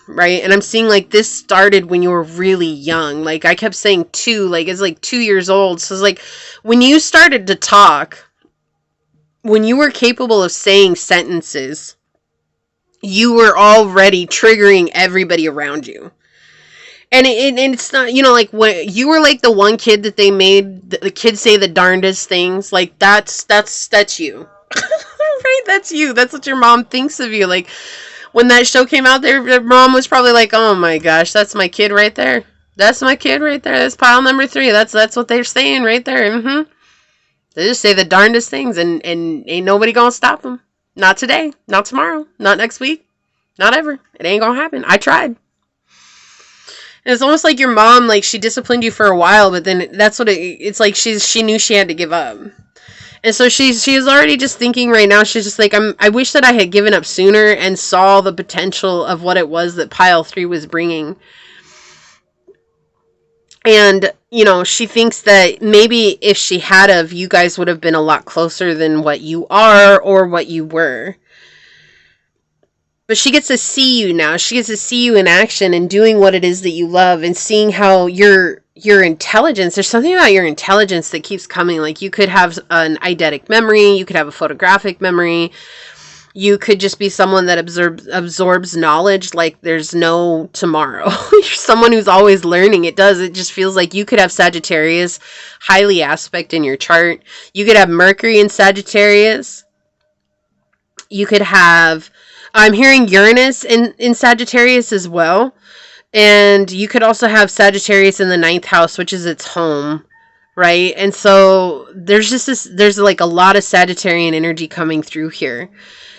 Right? And I'm seeing like this started when you were really young. Like I kept saying 2, like it's like 2 years old. So it's like when you started to talk, when you were capable of saying sentences, you were already triggering everybody around you. And it's not, you know, like when you were like the one kid that they made the kids say the darndest things, like that's you. Right? That's you. That's what your mom thinks of you. Like, when that show came out, their mom was probably like, oh my gosh, that's my kid right there. That's my kid right there. That's pile number 3. That's what they're saying right there. They just say the darndest things, and ain't nobody gonna stop them. Not today. Not tomorrow. Not next week. Not ever. It ain't gonna happen. I tried. And it's almost like your mom, like, she disciplined you for a while, but then that's what it's like she knew she had to give up. And so she's already just thinking right now, she's just like, I wish that I had given up sooner and saw the potential of what it was that pile 3 was bringing. And, you know, she thinks that maybe if she had of, you guys would have been a lot closer than what you are or what you were. But she gets to see you now. She gets to see you in action and doing what it is that you love and seeing how your intelligence, there's something about your intelligence that keeps coming. Like, you could have an eidetic memory, you could have a photographic memory, you could just be someone that absorbs knowledge like there's no tomorrow. You're someone who's always learning. It just feels like you could have Sagittarius highly aspect in your chart. You could have Mercury in Sagittarius. You could have, I'm hearing Uranus in Sagittarius as well. And you could also have Sagittarius in the 9th house, which is its home, right? And so there's like a lot of Sagittarian energy coming through here.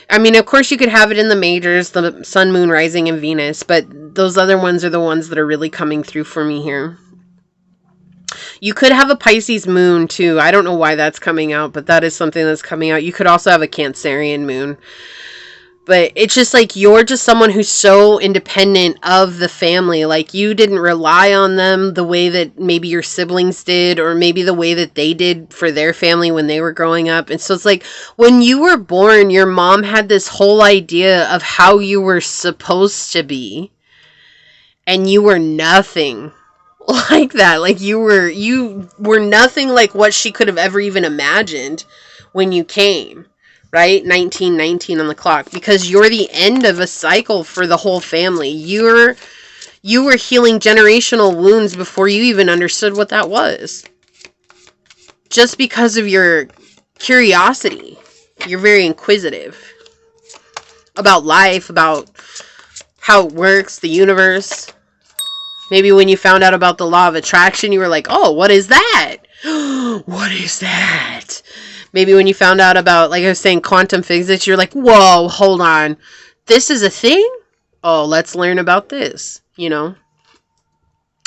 I mean, of course you could have it in the majors, the Sun, Moon, Rising, and Venus, but those other ones are the ones that are really coming through for me here. You could have a Pisces moon too. I don't know why that's coming out, but that is something that's coming out. You could also have a Cancerian moon. But it's just like you're just someone who's so independent of the family. Like you didn't rely on them the way that maybe your siblings did, or maybe the way that they did for their family when they were growing up. And so it's like when you were born, your mom had this whole idea of how you were supposed to be. And you were nothing like that. Like you were nothing like what she could have ever even imagined when you came. Right? 1919 on the clock, because you're the end of a cycle for the whole family. You were healing generational wounds before you even understood what that was. Just because of your curiosity. You're very inquisitive about life, about how it works, the universe. Maybe when you found out about the law of attraction, you were like, "Oh, what is that? What is that?" Maybe when you found out about, like I was saying, quantum physics, you're like, whoa, hold on. This is a thing? Oh, let's learn about this, you know?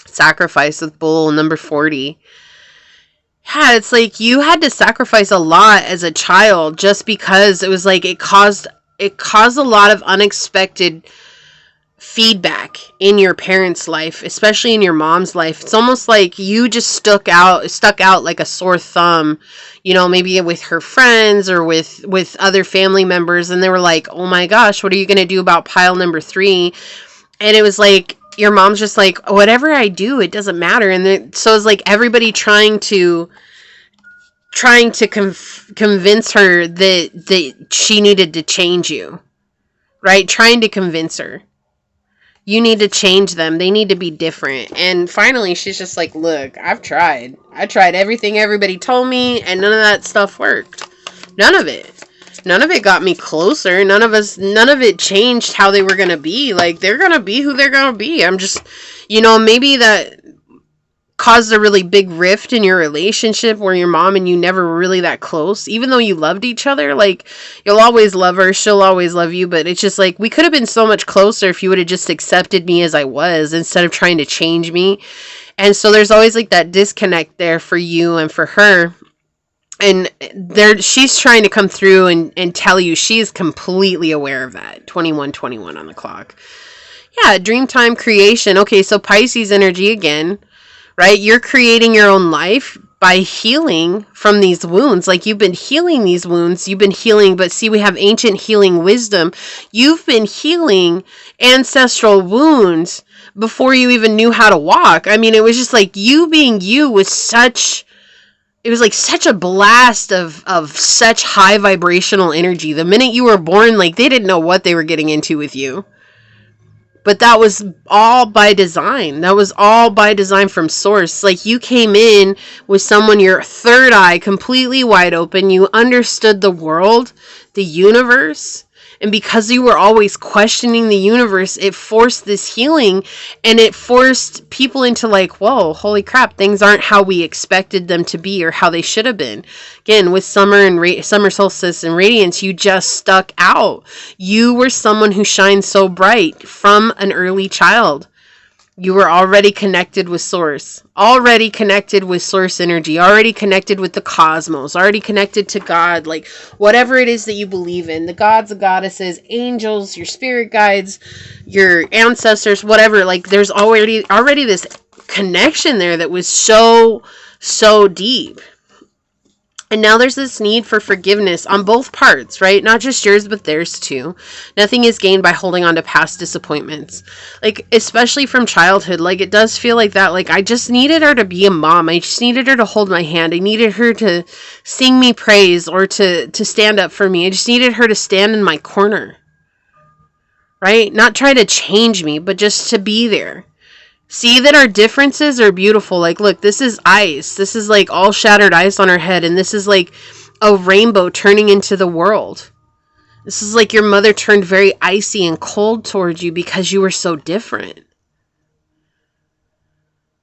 Sacrifice with bull number 40. Yeah, it's like you had to sacrifice a lot as a child just because it was like it caused a lot of unexpected feedback in your parents' life, especially in your mom's life. It's almost like you just stuck out like a sore thumb, you know, maybe with her friends or with other family members, and they were like, "Oh my gosh, what are you going to do about pile number 3?" And it was like your mom's just like, "Whatever I do, it doesn't matter." And so it's like everybody trying to convince her that she needed to change you, right? Trying to convince her. You need to change them. They need to be different. And finally, she's just like, look, I've tried. I tried everything everybody told me, and none of that stuff worked. None of it. None of it got me closer. None of it changed how they were going to be. Like, they're going to be who they're going to be. I'm just, you know, maybe that caused a really big rift in your relationship where your mom and you never were really that close, even though you loved each other. Like, you'll always love her, she'll always love you, but it's just like we could have been so much closer if you would have just accepted me as I was instead of trying to change me. And so there's always like that disconnect there for you and for her. And she's trying to come through and tell you she is completely aware of that. 21:21 on the clock. Yeah, dreamtime creation. Okay, so Pisces energy again. Right? You're creating your own life by healing from these wounds. Like you've been healing these wounds. You've been healing, but see, we have ancient healing wisdom. You've been healing ancestral wounds before you even knew how to walk. I mean, it was just like you being you was it was like such a blast of such high vibrational energy. The minute you were born, like they didn't know what they were getting into with you. But that was all by design. That was all by design from source. Like you came in with someone, your third eye completely wide open. You understood the world, the universe. And because you were always questioning the universe, it forced this healing, and it forced people into like, whoa, holy crap, things aren't how we expected them to be or how they should have been. Again, with summer and summer solstice and radiance, you just stuck out. You were someone who shined so bright from an early child. You were already connected with source, already connected with source energy, already connected with the cosmos, already connected to God, like whatever it is that you believe in, the gods, the goddesses, angels, your spirit guides, your ancestors, whatever. Like there's already this connection there that was so deep. And now there's this need for forgiveness on both parts, right? Not just yours, but theirs too. Nothing is gained by holding on to past disappointments. Like, especially from childhood, like it does feel like that. Like I just needed her to be a mom. I just needed her to hold my hand. I needed her to sing me praise or to stand up for me. I just needed her to stand in my corner, right? Not try to change me, but just to be there. See that our differences are beautiful. Like, look, this is ice. This is like all shattered ice on her head. And this is like a rainbow turning into the world. This is like your mother turned very icy and cold towards you because you were so different.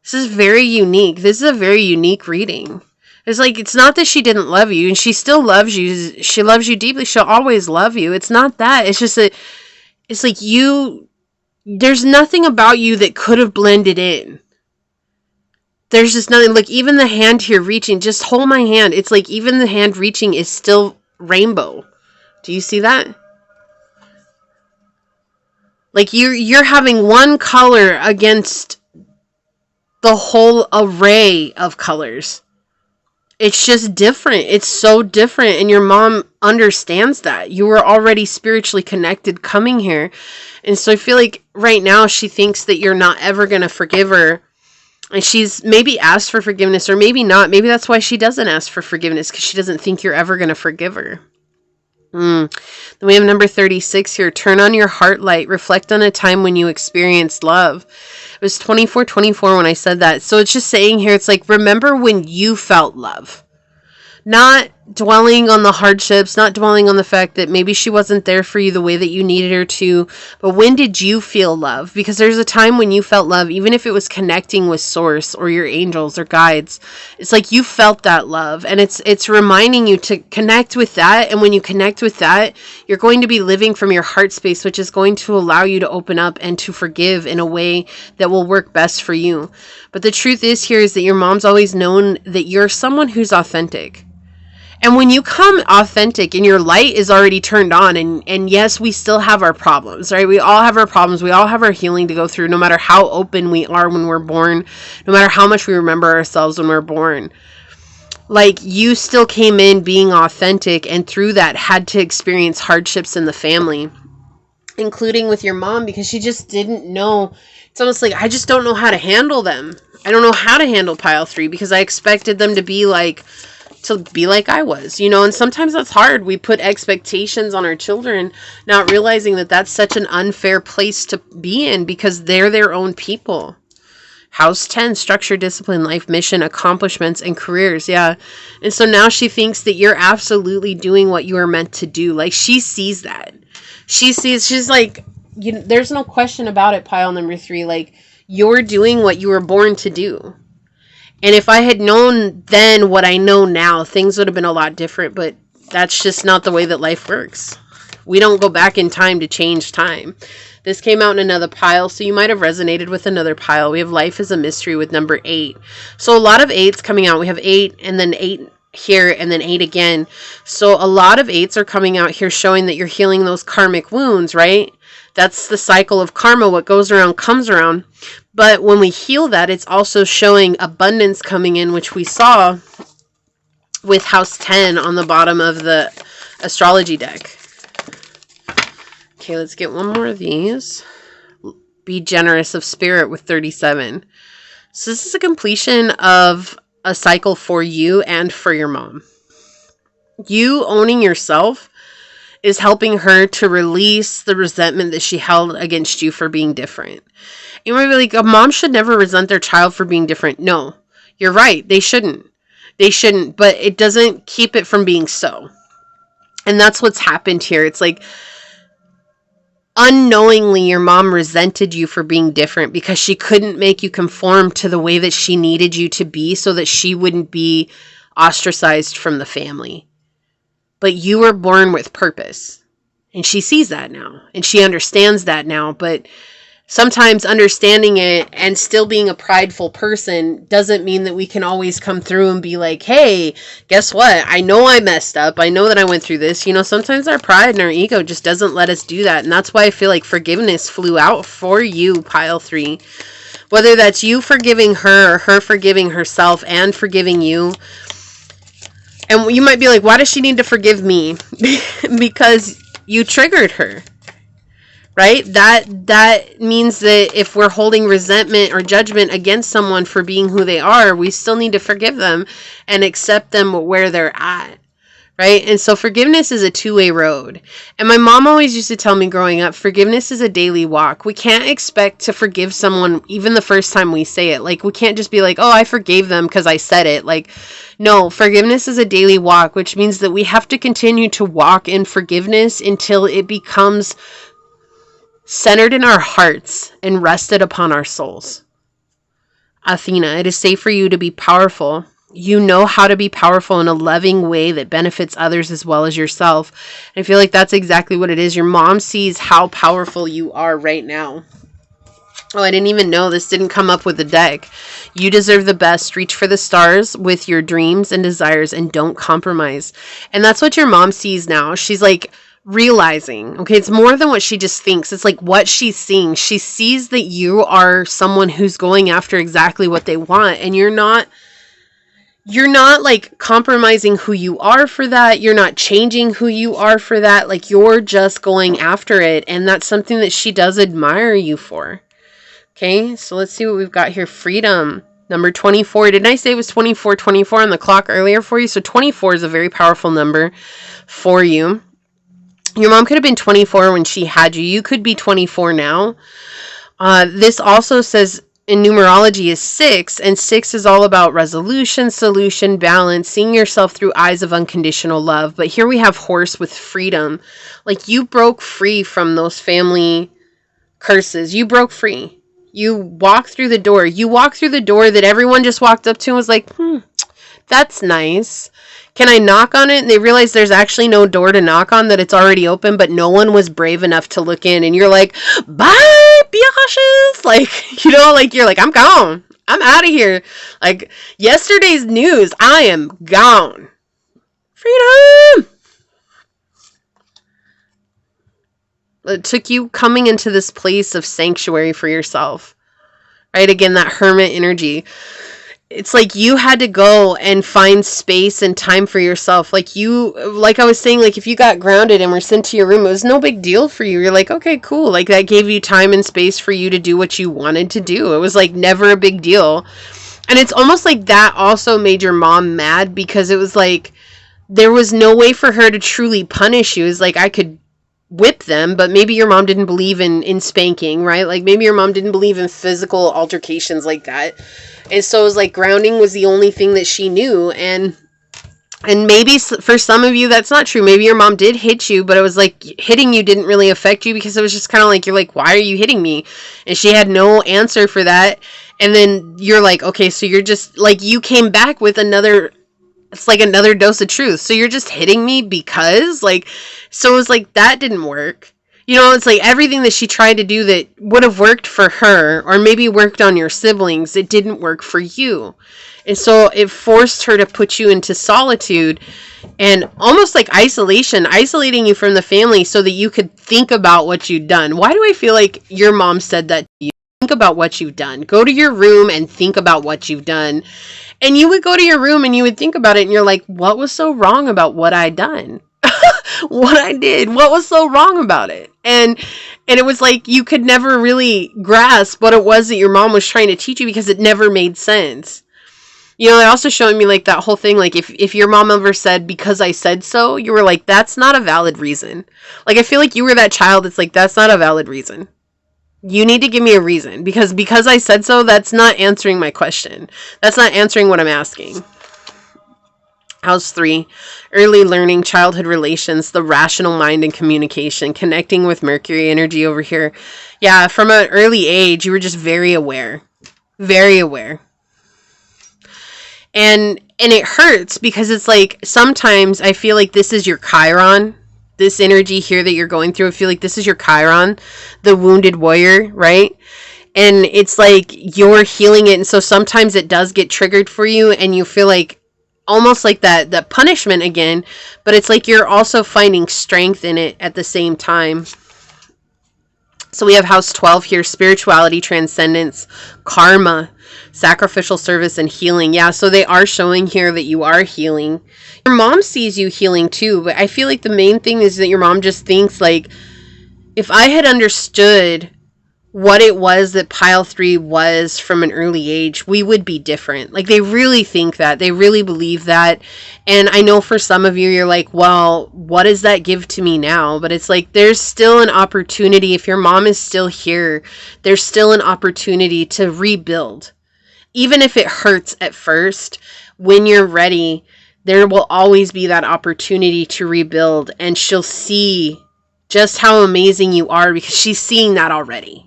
This is very unique. This is a very unique reading. It's like, it's not that she didn't love you, and she still loves you. She loves you deeply. She'll always love you. It's not that. It's just that it's like there's nothing about you that could have blended in. There's just nothing. Like, even the hand here reaching, just hold my hand. It's like even the hand reaching is still rainbow. Do you see that? Like you're having one color against the whole array of colors. It's just different. It's so different. And your mom understands that. You were already spiritually connected coming here. And so I feel like right now she thinks that you're not ever going to forgive her. And she's maybe asked for forgiveness, or maybe not. Maybe that's why she doesn't ask for forgiveness, because she doesn't think you're ever going to forgive her. Then we have number 36 here. Turn on your heart light. Reflect on a time when you experienced love. It was 24/24 when I said that. So it's just saying here, it's like, remember when you felt love. Not dwelling on the hardships, not dwelling on the fact that maybe she wasn't there for you the way that you needed her to, but when did you feel love? Because there's a time when you felt love, even if it was connecting with source or your angels or guides. It's like you felt that love, and it's reminding you to connect with that. And when you connect with that, you're going to be living from your heart space, which is going to allow you to open up and to forgive in a way that will work best for you. But the truth is here is that your mom's always known that you're someone who's authentic. And when you come authentic and your light is already turned on, and yes, we still have our problems, right? We all have our problems. We all have our healing to go through, no matter how open we are when we're born, no matter how much we remember ourselves when we're born. Like, you still came in being authentic, and through that had to experience hardships in the family, including with your mom, because she just didn't know. It's almost like, I just don't know how to handle them. I don't know how to handle pile 3, because I expected them to be like I was, and sometimes that's hard. We put expectations on our children, not realizing that that's such an unfair place to be in, because they're their own people. House 10, structure, discipline, life mission, accomplishments, and careers. Yeah. And so now she thinks that you're absolutely doing what you are meant to do. Like, she sees that. She's like, there's no question about it, pile number 3. Like, you're doing what you were born to do. And if I had known then what I know now, things would have been a lot different, but that's just not the way that life works. We don't go back in time to change time. This came out in another pile, so you might have resonated with another pile. We have life is a mystery with number 8. So a lot of 8s coming out. We have 8 and then 8 here and then 8 again. So a lot of 8s are coming out here showing that you're healing those karmic wounds, right? That's the cycle of karma. What goes around comes around. But when we heal that, it's also showing abundance coming in, which we saw with house 10 on the bottom of the astrology deck. Okay, let's get one more of these. Be generous of spirit with 37. So this is a completion of a cycle for you and for your mom. You owning yourself is helping her to release the resentment that she held against you for being different. You might be like, a mom should never resent their child for being different. No, you're right. They shouldn't. But it doesn't keep it from being so. And that's what's happened here. It's like, unknowingly, your mom resented you for being different because she couldn't make you conform to the way that she needed you to be so that she wouldn't be ostracized from the family. But you were born with purpose. And she sees that now. And she understands that now. But sometimes understanding it and still being a prideful person doesn't mean that we can always come through and be like, hey, guess what? I know I messed up. I know that I went through this. Sometimes our pride and our ego just doesn't let us do that. And that's why I feel like forgiveness flew out for you, pile 3. Whether that's you forgiving her or her forgiving herself and forgiving you. And you might be like, why does she need to forgive me? Because you triggered her. Right? That means that if we're holding resentment or judgment against someone for being who they are, we still need to forgive them and accept them where they're at. Right? And so forgiveness is a two-way road. And my mom always used to tell me growing up, forgiveness is a daily walk. We can't expect to forgive someone even the first time we say it. Like, we can't just be like, oh, I forgave them because I said it. Like, no, forgiveness is a daily walk, which means that we have to continue to walk in forgiveness until it becomes centered in our hearts and rested upon our souls. Athena, it is safe for you to be powerful. You know how to be powerful in a loving way that benefits others as well as yourself. And I feel like that's exactly what it is. Your mom sees how powerful you are right now. Oh, I didn't even know this didn't come up with the deck. You deserve the best. Reach for the stars with your dreams and desires and don't compromise. And that's what your mom sees now. She's like, realizing, okay, it's more than what she just thinks. It's like what she's seeing. She sees that you are someone who's going after exactly what they want, and you're not like compromising who you are for that. You're not changing who you are for that. Like, you're just going after it, and that's something that she does admire you for. Okay, so let's see what we've got here. Freedom. Number 24. Didn't I say it was 24 on the clock earlier for you? So 24 is a very powerful number for you. Your mom could have been 24 when she had you. You could be 24 now. This also says in numerology is 6, and 6 is all about resolution, solution, balance, seeing yourself through eyes of unconditional love. But here we have horse with freedom. Like, you broke free from those family curses. You broke free. You walked through the door. You walked through the door that everyone just walked up to and was like, that's nice. Can I knock on it? And they realize there's actually no door to knock on, that it's already open, but no one was brave enough to look in. And you're like, bye, biatches. Like, like, you're like, I'm gone. I'm out of here. Like, yesterday's news, I am gone. Freedom. It took you coming into this place of sanctuary for yourself, right? Again, that hermit energy. It's like you had to go and find space and time for yourself. Like I was saying, like, if you got grounded and were sent to your room, it was no big deal for you. You're like, okay, cool. Like, that gave you time and space for you to do what you wanted to do. It was like never a big deal. And it's almost like that also made your mom mad, because it was like there was no way for her to truly punish you. It's like, I could whip them, but maybe your mom didn't believe in spanking, right? Like, maybe your mom didn't believe in physical altercations like that. And so it was like grounding was the only thing that she knew. And maybe for some of you, that's not true. Maybe your mom did hit you, but it was like hitting you didn't really affect you, because it was just kind of like, you're like, why are you hitting me? And she had no answer for that. And then you're like, okay, so you're just like, you came back with another dose of truth. So you're just hitting me because, like, so it was like, that didn't work. It's like everything that she tried to do that would have worked for her, or maybe worked on your siblings, it didn't work for you. And so it forced her to put you into solitude and almost like isolating you from the family so that you could think about what you'd done. Why do I feel like your mom said that to you? Think about what you've done. Go to your room and think about what you've done. And you would go to your room and you would think about it, and you're like, what was so wrong about what I done? What I did? What was so wrong about it? And it was like you could never really grasp what it was that your mom was trying to teach you, because it never made sense. It also showed me like that whole thing, like if your mom ever said, because I said so, you were like, that's not a valid reason. Like, I feel like you were that child that's like, that's not a valid reason. You need to give me a reason, because I said so, that's not answering my question. That's not answering what I'm asking. House 3, early learning, childhood relations, the rational mind and communication, connecting with Mercury energy over here. Yeah, from an early age, you were just very aware. Very aware. And it hurts, because it's like, sometimes I feel like this is your Chiron. This energy here that you're going through, I feel like this is your Chiron, the wounded warrior, right? And it's like you're healing it. And so sometimes it does get triggered for you, and you feel like almost like that punishment again, but it's like you're also finding strength in it at the same time. So we have house 12 here, spirituality, transcendence, karma, sacrificial service, and healing. Yeah, so they are showing here that you are healing. Your mom sees you healing too, but I feel like the main thing is that your mom just thinks like, if I had understood what it was that pile 3 was from an early age, we would be different. Like, they really think that. They really believe that. And I know for some of you, you're like, well, what does that give to me now? But it's like, there's still an opportunity. If your mom is still here, there's still an opportunity to rebuild. Even if it hurts at first, when you're ready, there will always be that opportunity to rebuild. And she'll see just how amazing you are, because she's seeing that already.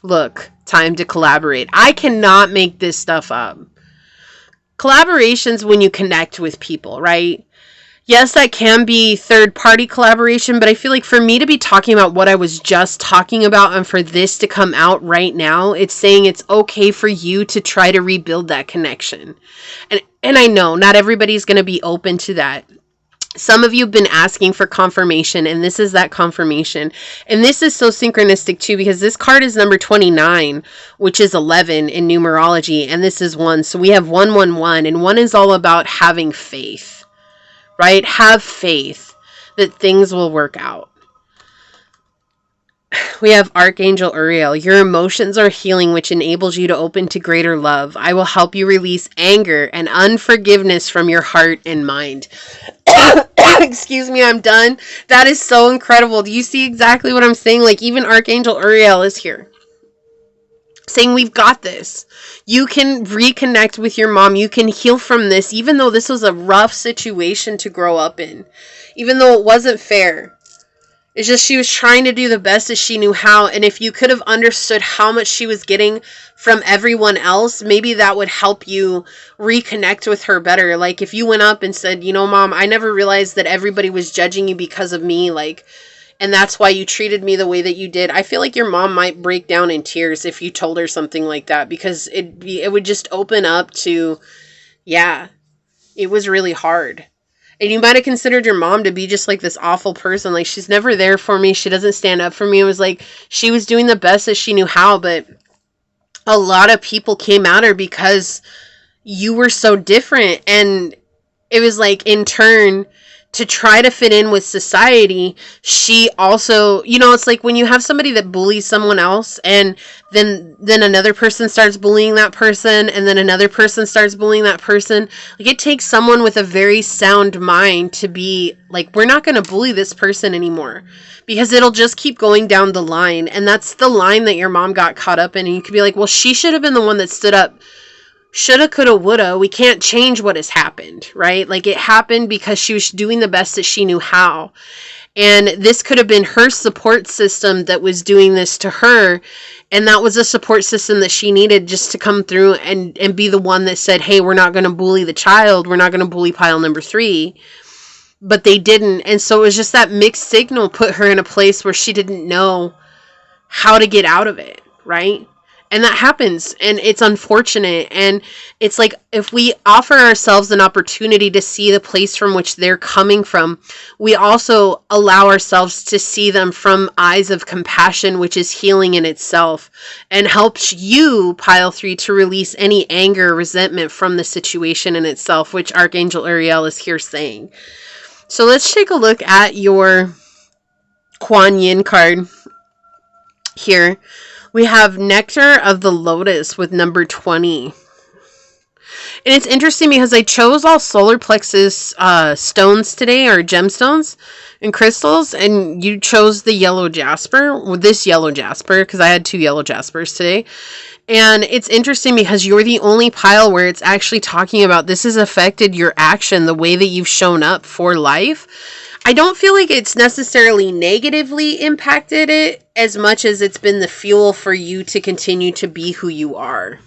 Look, time to collaborate. I cannot make this stuff up. Collaboration's when you connect with people, right? Yes, that can be third-party collaboration, but I feel like for me to be talking about what I was just talking about, and for this to come out right now, it's saying it's okay for you to try to rebuild that connection. And I know not everybody's going to be open to that. Some of you have been asking for confirmation, and this is that confirmation. And this is so synchronistic too, because this card is number 29, which is 11 in numerology, and this is 1. So we have 111, and 1 is all about having faith, right? Have faith that things will work out. We have Archangel Uriel. Your emotions are healing, which enables you to open to greater love. I will help you release anger and unforgiveness from your heart and mind. Excuse me, I'm done. That is so incredible. Do you see exactly what I'm saying? Like, even Archangel Uriel is here, saying we've got this. You can reconnect with your mom. You can heal from this, even though this was a rough situation to grow up in. Even though it wasn't fair. It's just she was trying to do the best as she knew how. And if you could have understood how much she was getting from everyone else, maybe that would help you reconnect with her better. Like, if you went up and said, you know, Mom, I never realized that everybody was judging you because of me. Like, and that's why you treated me the way that you did. I feel like your mom might break down in tears if you told her something like that, because it would just open up to, yeah, it was really hard. And you might have considered your mom to be just like this awful person. Like, she's never there for me. She doesn't stand up for me. It was like she was doing the best that she knew how. But a lot of people came at her because you were so different. And it was like, in turn, to try to fit in with society, she also, you know, it's like when you have somebody that bullies someone else, and then another person starts bullying that person, and then another person starts bullying that person. Like, it takes someone with a very sound mind to be like, we're not going to bully this person anymore, because it'll just keep going down the line. And that's the line that your mom got caught up in. And you could be like, well, she should have been the one that stood up. Shoulda, coulda, woulda. We can't change what has happened, right? Like, it happened because she was doing the best that she knew how. And this could have been her support system that was doing this to her. And that was a support system that she needed just to come through and be the one that said, hey, we're not going to bully the child. We're not going to bully pile number 3. But they didn't. And so it was just that mixed signal put her in a place where she didn't know how to get out of it, right? And that happens, and it's unfortunate. And it's like, if we offer ourselves an opportunity to see the place from which they're coming from, we also allow ourselves to see them from eyes of compassion, which is healing in itself, and helps you, pile 3, to release any anger or resentment from the situation in itself, which Archangel Uriel is here saying. So let's take a look at your Kuan Yin card here. We have Nectar of the Lotus with number 20. And it's interesting because I chose all solar plexus stones today, or gemstones and crystals, and you chose the yellow jasper, this yellow jasper, because I had 2 yellow jaspers today. And it's interesting because you're the only pile where it's actually talking about this has affected your action, the way that you've shown up for life. I don't feel like it's necessarily negatively impacted it as much as it's been the fuel for you to continue to be who you are.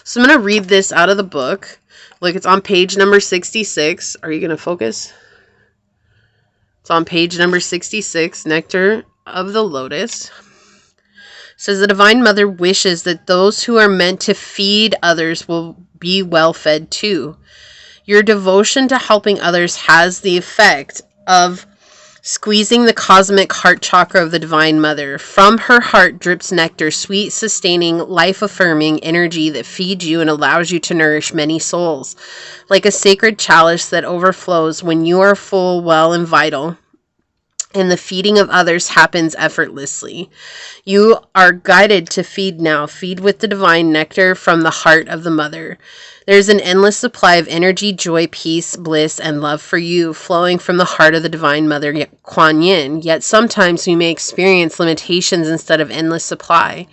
So I'm going to read this out of the book. Look, it's on page number 66. Are you going to focus? It's on page number 66, Nectar of the Lotus. It says, the Divine Mother wishes that those who are meant to feed others will be well fed too. Your devotion to helping others has the effect of squeezing the cosmic heart chakra of the Divine Mother. From her heart drips nectar, sweet, sustaining, life-affirming energy that feeds you and allows you to nourish many souls. Like a sacred chalice that overflows when you are full, well, and vital, and the feeding of others happens effortlessly. You are guided to feed now. Feed with the divine nectar from the heart of the Mother. There's an endless supply of energy, joy, peace, bliss, and love for you, flowing from the heart of the Divine Mother, Kuan Yin. Yet sometimes we may experience limitations instead of endless supply.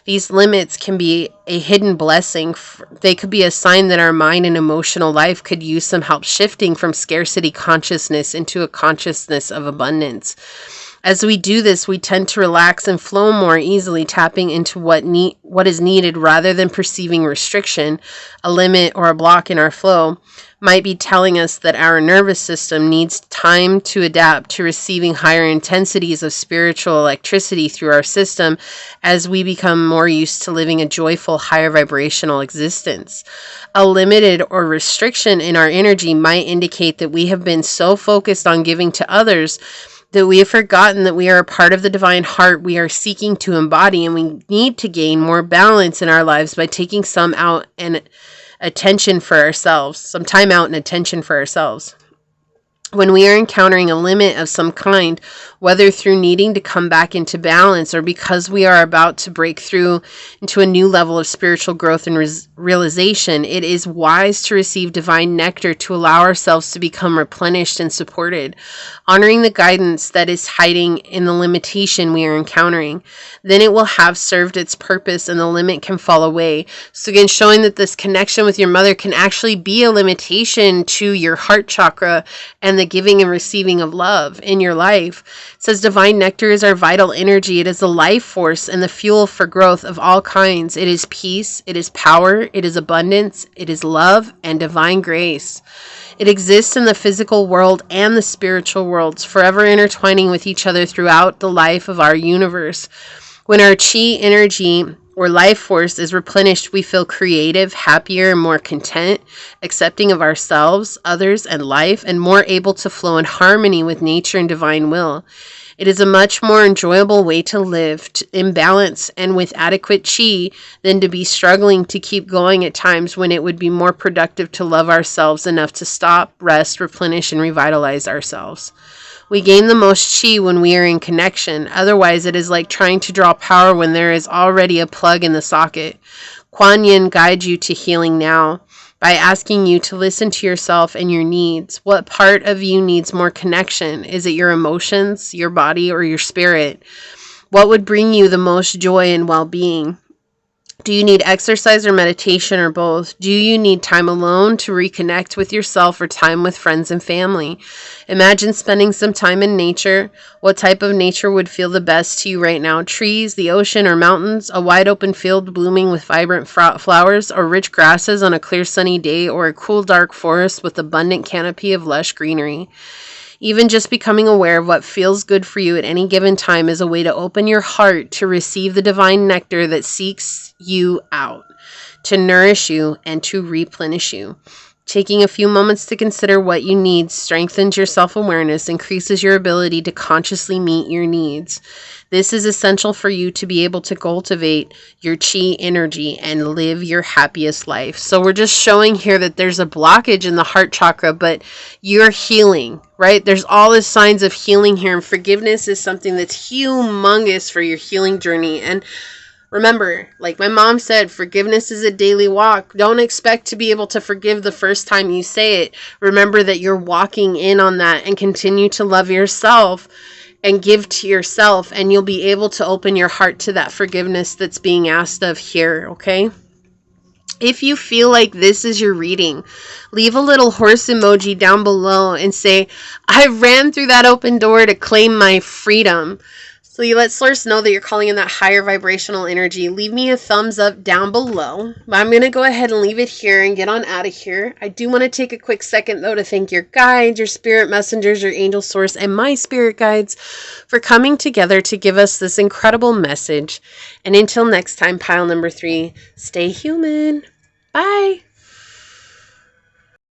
These limits can be a hidden blessing. They could be a sign that our mind and emotional life could use some help shifting from scarcity consciousness into a consciousness of abundance. As we do this, we tend to relax and flow more easily, tapping into what is needed rather than perceiving restriction, a limit, or a block in our flow. Might be telling us that our nervous system needs time to adapt to receiving higher intensities of spiritual electricity through our system as we become more used to living a joyful, higher vibrational existence. A limited or restriction in our energy might indicate that we have been so focused on giving to others that we have forgotten that we are a part of the divine heart we are seeking to embody, and we need to gain more balance in our lives by taking some time out and attention for ourselves. When we are encountering a limit of some kind, whether through needing to come back into balance or because we are about to break through into a new level of spiritual growth and realization, it is wise to receive divine nectar to allow ourselves to become replenished and supported, honoring the guidance that is hiding in the limitation we are encountering. Then it will have served its purpose and the limit can fall away. So again, showing that this connection with your mother can actually be a limitation to your heart chakra and the giving and receiving of love in your life. It says divine nectar is our vital energy. It is the life force and the fuel for growth of all kinds. It is peace, it is power, it is abundance, it is love and divine grace. It exists in the physical world and the spiritual worlds, forever intertwining with each other throughout the life of our universe. When our chi energy or life force is replenished, we feel creative, happier, and more content, accepting of ourselves, others, and life, and more able to flow in harmony with nature and divine will. It is a much more enjoyable way to live in balance and with adequate chi than to be struggling to keep going at times when it would be more productive to love ourselves enough to stop, rest, replenish, and revitalize ourselves. We gain the most chi when we are in connection. Otherwise, it is like trying to draw power when there is already a plug in the socket. Kuan Yin guides you to healing now by asking you to listen to yourself and your needs. What part of you needs more connection? Is it your emotions, your body, or your spirit? What would bring you the most joy and well-being? Do you need exercise or meditation or both? Do you need time alone to reconnect with yourself or time with friends and family? Imagine spending some time in nature. What type of nature would feel the best to you right now? Trees, the ocean, or mountains? A wide open field blooming with vibrant flowers, or rich grasses on a clear sunny day, or a cool dark forest with abundant canopy of lush greenery? Even just becoming aware of what feels good for you at any given time is a way to open your heart to receive the divine nectar that seeks you out, to nourish you and to replenish you. Taking a few moments to consider what you need strengthens your self-awareness, increases your ability to consciously meet your needs. This is essential for you to be able to cultivate your chi energy and live your happiest life. So we're just showing here that there's a blockage in the heart chakra, but you're healing, right? There's all the signs of healing here, and forgiveness is something that's humongous for your healing journey. And remember, like my mom said, forgiveness is a daily walk. Don't expect to be able to forgive the first time you say it. Remember that you're walking in on that, and continue to love yourself and give to yourself, and you'll be able to open your heart to that forgiveness that's being asked of here, okay? If you feel like this is your reading, leave a little horse emoji down below and say, I ran through that open door to claim my freedom. So you let Source know that you're calling in that higher vibrational energy. Leave me a thumbs up down below. I'm going to go ahead and leave it here and get on out of here. I do want to take a quick second, though, to thank your guides, your spirit messengers, your angel source, and my spirit guides for coming together to give us this incredible message. And until next time, pile number 3, stay human. Bye.